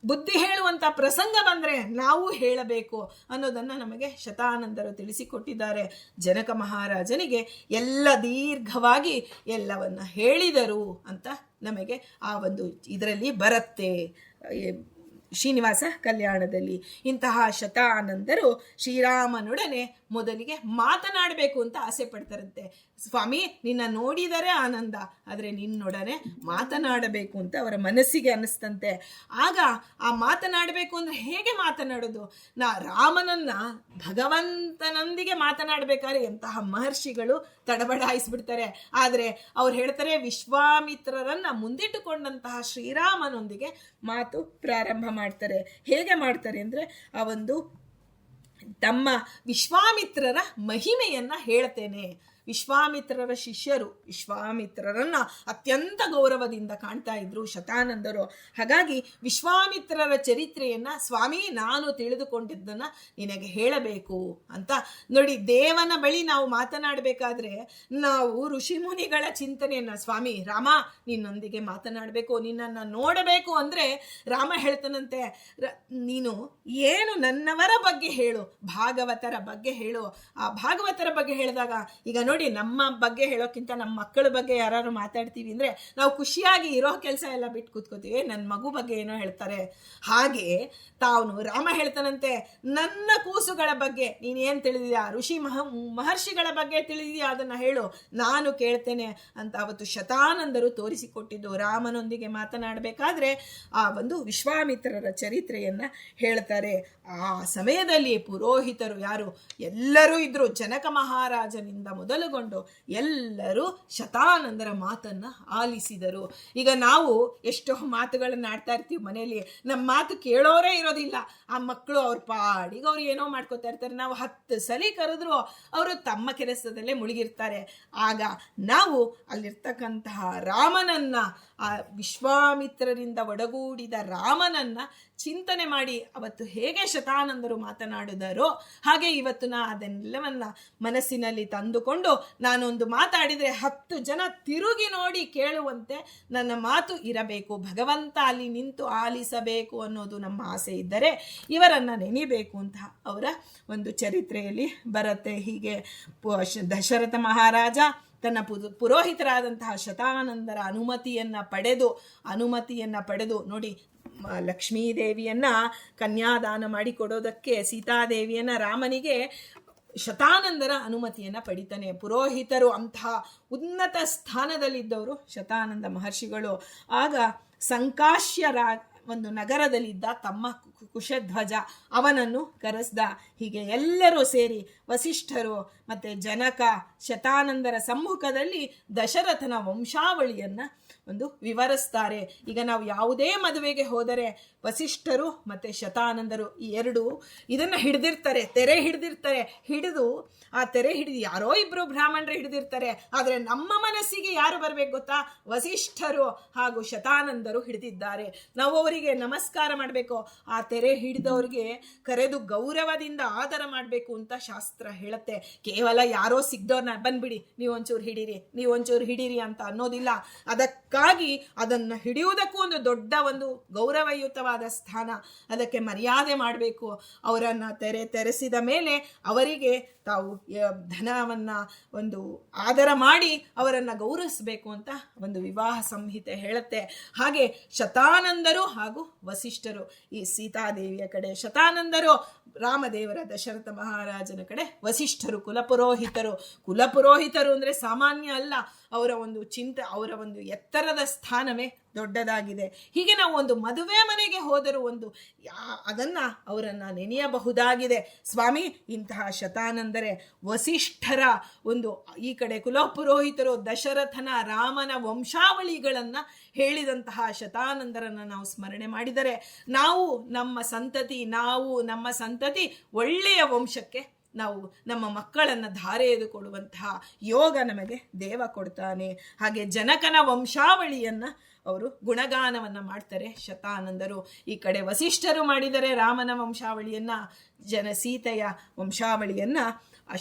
ಬುದ್ಧಿ ಹೇಳುವಂತ ಪ್ರಸಂಗ ಬಂದ್ರೆ ನಾವು ಹೇಳಬೇಕು ಅನ್ನೋದನ್ನ ನಮಗೆ ಶತಾನಂದರು ತಿಳಿಸಿಕೊಟ್ಟಿದ್ದಾರೆ. ಜನಕ ಮಹಾರಾಜನಿಗೆ ಎಲ್ಲ ದೀರ್ಘವಾಗಿ ಎಲ್ಲವನ್ನ ಹೇಳಿದರು ಅಂತ ನಮಗೆ ಆ ಒಂದು ಇದರಲ್ಲಿ ಬರುತ್ತೆ ಶ್ರೀನಿವಾಸ ಕಲ್ಯಾಣದಲ್ಲಿ. ಇಂತಹ ಶತಾನಂದರು ಶ್ರೀರಾಮನೊಡನೆ ಮೊದಲಿಗೆ ಮಾತನಾಡಬೇಕು ಅಂತ ಆಸೆ ಪಡ್ತಾರಂತೆ. ಸ್ವಾಮಿ, ನಿನ್ನ ನೋಡಿದರೆ ಆನಂದ, ಆದರೆ ನಿನ್ನೊಡನೆ ಮಾತನಾಡಬೇಕು ಅಂತ ಅವರ ಮನಸ್ಸಿಗೆ ಅನ್ನಿಸ್ತಂತೆ. ಆಗ ಆ ಮಾತನಾಡಬೇಕು ಅಂದ್ರೆ ಹೇಗೆ ಮಾತನಾಡೋದು? ರಾಮನನ್ನ ಭಗವಂತನೊಂದಿಗೆ ಮಾತನಾಡಬೇಕಾದ್ರೆ ಎಂತಹ ಮಹರ್ಷಿಗಳು ತಡಬಡಾಯಿಸ್ಬಿಡ್ತಾರೆ. ಆದರೆ ಅವ್ರು ಹೇಳ್ತಾರೆ, ವಿಶ್ವಾಮಿತ್ರರನ್ನ ಮುಂದಿಟ್ಟುಕೊಂಡಂತಹ ಶ್ರೀರಾಮನೊಂದಿಗೆ ಮಾತು ಪ್ರಾರಂಭ ಮಾಡ್ತಾರೆ. ಹೇಗೆ ಮಾಡ್ತಾರೆ ಅಂದ್ರೆ, ಆ ಒಂದು ತಮ್ಮ ವಿಶ್ವಾಮಿತ್ರರ ಮಹಿಮೆಯನ್ನ ಹೇಳ್ತೇನೆ. ವಿಶ್ವಾಮಿತ್ರರ ಶಿಷ್ಯರು ವಿಶ್ವಾಮಿತ್ರರನ್ನ ಅತ್ಯಂತ ಗೌರವದಿಂದ ಕಾಣ್ತಾ ಇದ್ರು ಶತಾನಂದರು. ಹಾಗಾಗಿ ವಿಶ್ವಾಮಿತ್ರರ ಚರಿತ್ರೆಯನ್ನ, ಸ್ವಾಮಿ ನಾನು ತಿಳಿದುಕೊಂಡಿದ್ದನ್ನ ನಿನಗೆ ಹೇಳಬೇಕು ಅಂತ. ನೋಡಿ, ದೇವನ ಬಳಿ ನಾವು ಮಾತನಾಡಬೇಕಾದ್ರೆ ನಾವು ಋಷಿ ಮುನಿಗಳ ಚಿಂತನೆಯನ್ನ, ಸ್ವಾಮಿ ರಾಮ ನಿನ್ನೊಂದಿಗೆ ಮಾತನಾಡಬೇಕು, ನಿನ್ನನ್ನು ನೋಡಬೇಕು ಅಂದ್ರೆ ರಾಮ ಹೇಳ್ತಾನಂತೆ, ನೀನು ಏನು ನನ್ನವರ ಬಗ್ಗೆ ಹೇಳು, ಭಾಗವತರ ಬಗ್ಗೆ ಹೇಳು. ಆ ಭಾಗವತರ ಬಗ್ಗೆ ಹೇಳಿದಾಗ, ಈಗ ನೋಡಿ, ನಮ್ಮ ಬಗ್ಗೆ ಹೇಳೋಕ್ಕಿಂತ ನಮ್ಮ ಮಕ್ಕಳ ಬಗ್ಗೆ ಯಾರು ಮಾತಾಡ್ತೀವಿ ಅಂದ್ರೆ ನಾವು ಖುಷಿಯಾಗಿ ಇರೋ ಕೆಲಸ ಎಲ್ಲ ಬಿಟ್ಟು ಕೂತ್ಕೋತೀವಿ, ನನ್ನ ಮಗು ಬಗ್ಗೆ ಏನೋ ಹೇಳ್ತಾರೆ. ಹಾಗೆ ತಾವನು ರಾಮ ಹೇಳ್ತಾನಂತೆ, ನನ್ನ ಕೂಸುಗಳ ಬಗ್ಗೆ ನೀನೇನ್ ತಿಳಿದಿದ್ಯಾ, ಮಹರ್ಷಿಗಳ ಬಗ್ಗೆ ತಿಳಿದಿದ್ಯಾ, ಅದನ್ನ ಹೇಳು, ನಾನು ಕೇಳ್ತೇನೆ ಅಂತ ಅವತ್ತು ಶತಾನಂದರು ತೋರಿಸಿಕೊಟ್ಟಿದ್ದು. ರಾಮನೊಂದಿಗೆ ಮಾತನಾಡಬೇಕಾದ್ರೆ ಆ ಒಂದು ವಿಶ್ವಾಮಿತ್ರರ ಚರಿತ್ರೆಯನ್ನ ಹೇಳ್ತಾರೆ. ಆ ಸಮಯದಲ್ಲಿ ಪುರೋಹಿತರು ಯಾರು ಎಲ್ಲರೂ ಇದ್ರು, ಜನಕ ಮಹಾರಾಜನಿಂದ ಮೊದಲುಗೊಂಡು ಎಲ್ಲರೂ ಶತಾನಂದರ ಮಾತನ್ನ ಆಲಿಸಿದರು. ಈಗ ನಾವು ಎಷ್ಟೋ ಮಾತುಗಳನ್ನ ಆಡ್ತಾ ಇರ್ತೀವಿ ಮನೆಯಲ್ಲಿ, ನಮ್ಮ ಮಾತು ಕೇಳೋರೇ ಇರೋದಿಲ್ಲ. ಆ ಮಕ್ಕಳು ಅವ್ರ ಪಾಡಿಗೆ ಅವ್ರು ಏನೋ ಮಾಡ್ಕೋತಾ ಇರ್ತಾರೆ. ನಾವು 10 ಸಲ ಕರೆದ್ರು ಅವರು ತಮ್ಮ ಕೆಲಸದಲ್ಲೇ ಮುಳುಗಿರ್ತಾರೆ. ಆಗ ನಾವು ಅಲ್ಲಿರ್ತಕ್ಕಂತಹ ರಾಮನನ್ನ, ಆ ವಿಶ್ವಾಮಿತ್ರರಿಂದ ಒಡಗೂಡಿದ ರಾಮನನ್ನ ಚಿಂತನೆ ಮಾಡಿ ಅವತ್ತು ಹೇಗೆ ಶತಾನಂದರು ಮಾತನಾಡಿದರೋ ಹಾಗೆ ಇವತ್ತು ಅದನ್ನೆಲ್ಲವನ್ನ ಮನಸ್ಸಿನಲ್ಲಿ ತಂದುಕೊಂಡು ನಾನೊಂದು ಮಾತಾಡಿದರೆ 10 ಜನ ತಿರುಗಿ ನೋಡಿ ಕೇಳುವಂತೆ ನನ್ನ ಮಾತು ಇರಬೇಕು. ಭಗವಂತ ಅಲ್ಲಿ ನಿಂತು ಆಲಿಸಬೇಕು ಅನ್ನೋದು ನಮ್ಮ ಆಸೆ ಇದ್ದರೆ ಇವರನ್ನ ನೆನೆಯಬೇಕು ಅಂತ ಅವರ ಒಂದು ಚರಿತ್ರೆಯಲ್ಲಿ ಬರುತ್ತೆ. ಹೀಗೆ ದಶರಥ ಮಹಾರಾಜ ತನ್ನ ಪುರೋಹಿತರಾದಂತಹ ಶತಾನಂದರ ಅನುಮತಿಯನ್ನ ಪಡೆದು ನೋಡಿ, ಲಕ್ಷ್ಮೀದೇವಿಯನ್ನ ಕನ್ಯಾದಾನ ಮಾಡಿಕೊಡೋದಕ್ಕೆ ಸೀತಾದೇವಿಯನ್ನ ರಾಮನಿಗೆ ಶತಾನಂದರ ಅನುಮತಿಯನ್ನ ಪಡಿತಾನೆ. ಪುರೋಹಿತರು ಅಂತಹ ಉನ್ನತ ಸ್ಥಾನದಲ್ಲಿದ್ದವರು ಶತಾನಂದ ಮಹರ್ಷಿಗಳು. ಆಗ ಸಂಕಾಶ್ಯ ಒಂದು ನಗರದಲ್ಲಿದ್ದ ತಮ್ಮ ಕುಶಧ್ವಜ, ಅವನನ್ನು ಕರೆಸ್ದ. ಹೀಗೆ ಎಲ್ಲರೂ ಸೇರಿ ವಸಿಷ್ಠರು ಮತ್ತೆ ಜನಕ, ಶತಾನಂದರ ಸಮ್ಮುಖದಲ್ಲಿ ದಶರಥನ ವಂಶಾವಳಿಯನ್ನ ಒಂದು ವಿವರಿಸ್ತಾರೆ. ಈಗ ನಾವು ಯಾವುದೇ ಮದುವೆಗೆ ಹೋದರೆ ವಸಿಷ್ಠರು ಮತ್ತೆ ಶತಾನಂದರು ಈ ಎರಡು ಇದನ್ನ ಹಿಡಿದಿರ್ತಾರೆ, ತೆರೆ ಹಿಡಿದಿರ್ತಾರೆ. ಹಿಡಿದು ಆ ತೆರೆ ಹಿಡಿದು ಯಾರೋ ಇಬ್ರು ಬ್ರಾಹ್ಮಣರು ಹಿಡಿದಿರ್ತಾರೆ. ಆದ್ರೆ ನಮ್ಮ ಮನಸ್ಸಿಗೆ ಯಾರು ಬರ್ಬೇಕು ಗೊತ್ತಾ? ವಸಿಷ್ಠರು ಹಾಗೂ ಶತಾನಂದರು ಹಿಡಿದಿದ್ದಾರೆ. ನಾವು ಅವರಿಗೆ ನಮಸ್ಕಾರ ಮಾಡಬೇಕು. ಆ ತೆರೆ ಹಿಡಿದವ್ರಿಗೆ ಕರೆದು ಗೌರವದಿಂದ ಆದರ ಮಾಡಬೇಕು ಅಂತ ಶಾಸ್ತ್ರ ಹೇಳುತ್ತೆ. ಕೇವಲ ಯಾರೋ ಸಿಗ್ದವ್ರನ್ನ ಬಂದ್ಬಿಡಿ ನೀವೊಂಚೂರು ಹಿಡೀರಿ ಅಂತ ಅನ್ನೋದಿಲ್ಲ. ಅದಕ್ಕಾಗಿ ಅದನ್ನ ಹಿಡಿಯುವುದಕ್ಕೂ ಒಂದು ದೊಡ್ಡ ಒಂದು ಗೌರವಯುತವಾದ ಸ್ಥಾನ, ಅದಕ್ಕೆ ಮರ್ಯಾದೆ ಮಾಡಬೇಕು. ಅವರನ್ನ ತೆರೆಸಿದ ಮೇಲೆ ಅವರಿಗೆ ತಾವು ಧನವನ್ನ ಒಂದು ಆದರ ಮಾಡಿ ಅವರನ್ನ ಗೌರವಿಸಬೇಕು ಅಂತ ಒಂದು ವಿವಾಹ ಸಂಹಿತೆ ಹೇಳುತ್ತೆ. ಹಾಗೆ ಶತಾನಂದರು ಹಾಗೂ ವಸಿಷ್ಠರು ಈ ಸೀತಾದೇವಿಯ ಕಡೆ ಶತಾನಂದರು, ರಾಮದೇವರ ದಶರಥ ಮಹಾರಾಜನ ಕಡೆ ವಸಿಷ್ಠರು ಕುಲಪುರೋಹಿತರು ಅಂದ್ರೆ ಸಾಮಾನ್ಯ ಅಲ್ಲ. ಅವರ ಒಂದು ಅವರ ಒಂದು ಎತ್ತರದ ಸ್ಥಾನವೇ ದೊಡ್ಡದಾಗಿದೆ. ಹೀಗೆ ನಾವು ಒಂದು ಮದುವೆ ಮನೆಗೆ ಹೋದರೂ ಅದನ್ನ ಅವರನ್ನ ನೆನೆಯಬಹುದಾಗಿದೆ. ಸ್ವಾಮಿ, ಇಂತಹ ಶತಾನಂದರೆ ವಸಿಷ್ಠರ ಈ ಕಡೆ ಕುಲಪುರೋಹಿತರು ದಶರಥನ ರಾಮನ ವಂಶಾವಳಿಗಳನ್ನ ಹೇಳಿದಂತಹ ಶತಾನಂದರನ್ನ ನಾವು ಸ್ಮರಣೆ ಮಾಡಿದರೆ ನಾವು ನಮ್ಮ ಸಂತತಿ ಒಳ್ಳೆಯ ವಂಶಕ್ಕೆ ನಾವು ನಮ್ಮ ಮಕ್ಕಳನ್ನು ಧಾರೆ ಎದು ಕೊಡುವಂತಹ ಯೋಗ ನಮಗೆ ದೇವ ಕೊಡ್ತಾನೆ. ಹಾಗೆ ಜನಕನ ವಂಶಾವಳಿಯನ್ನ ಅವರು ಗುಣಗಾನವನ್ನ ಮಾಡ್ತಾರೆ ಶತಾನಂದರು. ಈ ಕಡೆ ವಸಿಷ್ಠರು ಮಾಡಿದರೆ ರಾಮನ ವಂಶಾವಳಿಯನ್ನ, ಸೀತೆಯ ವಂಶಾವಳಿಯನ್ನ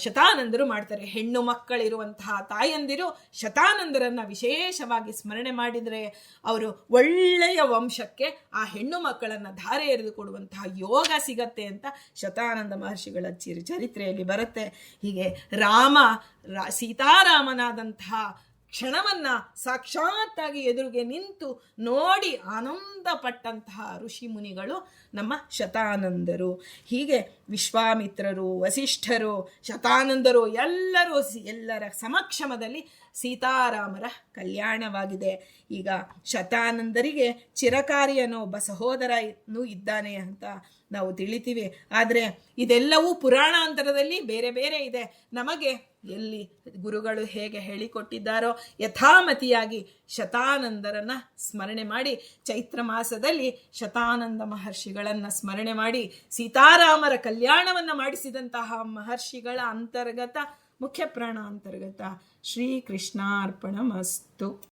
ಶತಾನಂದರು ಮಾಡ್ತಾರೆ. ಹೆಣ್ಣು ಮಕ್ಕಳಿರುವಂತಹ ತಾಯಂದಿರು ಶತಾನಂದರನ್ನ ವಿಶೇಷವಾಗಿ ಸ್ಮರಣೆ ಮಾಡಿದರೆ ಅವರು ಒಳ್ಳೆಯ ವಂಶಕ್ಕೆ ಆ ಹೆಣ್ಣು ಮಕ್ಕಳನ್ನ ಧಾರೆ ಎರೆದು ಕೊಡುವಂತಹ ಯೋಗ ಸಿಗತ್ತೆ ಅಂತ ಶತಾನಂದ ಮಹರ್ಷಿಗಳ ಚರಿತ್ರೆಯಲ್ಲಿ ಬರುತ್ತೆ. ಹೀಗೆ ಸೀತಾರಾಮನಾದಂತಹ ಕ್ಷಣವನ್ನ ಸಾಕ್ಷಾತ್ತಾಗಿ ಎದುರಿಗೆ ನಿಂತು ನೋಡಿ ಆನಂದ ಪಟ್ಟಂತಹ ಋಷಿ ಮುನಿಗಳು ನಮ್ಮ ಶತಾನಂದರು. ಹೀಗೆ ವಿಶ್ವಾಮಿತ್ರರು, ವಸಿಷ್ಠರು, ಶತಾನಂದರು ಎಲ್ಲರ ಸಮಕ್ಷಮದಲ್ಲಿ ಸೀತಾರಾಮರ ಕಲ್ಯಾಣವಾಗಿದೆ. ಈಗ ಶತಾನಂದರಿಗೆ ಚಿರಕಾರಿ ಅನ್ನೋ ಒಬ್ಬ ಸಹೋದರನೂ ಇದ್ದಾನೆ ಅಂತ ನಾವು ತಿಳಿತೀವಿ. ಆದರೆ ಇದೆಲ್ಲವೂ ಪುರಾಣಾಂತರದಲ್ಲಿ ಬೇರೆ ಬೇರೆ ಇದೆ. ನಮಗೆ ಎಲ್ಲಿ ಗುರುಗಳು ಹೇಗೆ ಹೇಳಿಕೊಟ್ಟಿದ್ದಾರೋ ಯಥಾಮತಿಯಾಗಿ ಶತಾನಂದರನ್ನ ಸ್ಮರಣೆ ಮಾಡಿ, ಚೈತ್ರ ಮಾಸದಲ್ಲಿ ಶತಾನಂದ ಮಹರ್ಷಿಗಳನ್ನ ಸ್ಮರಣೆ ಮಾಡಿ ಸೀತಾರಾಮರ ಕಲ್ಯಾಣವನ್ನ ಮಾಡಿಸಿದಂತಹ ಮಹರ್ಷಿಗಳ ಮುಖ್ಯ ಪ್ರಾಣ ಅಂತರ್ಗತ ಶ್ರೀಕೃಷ್ಣಾರ್ಪಣಮಸ್ತು.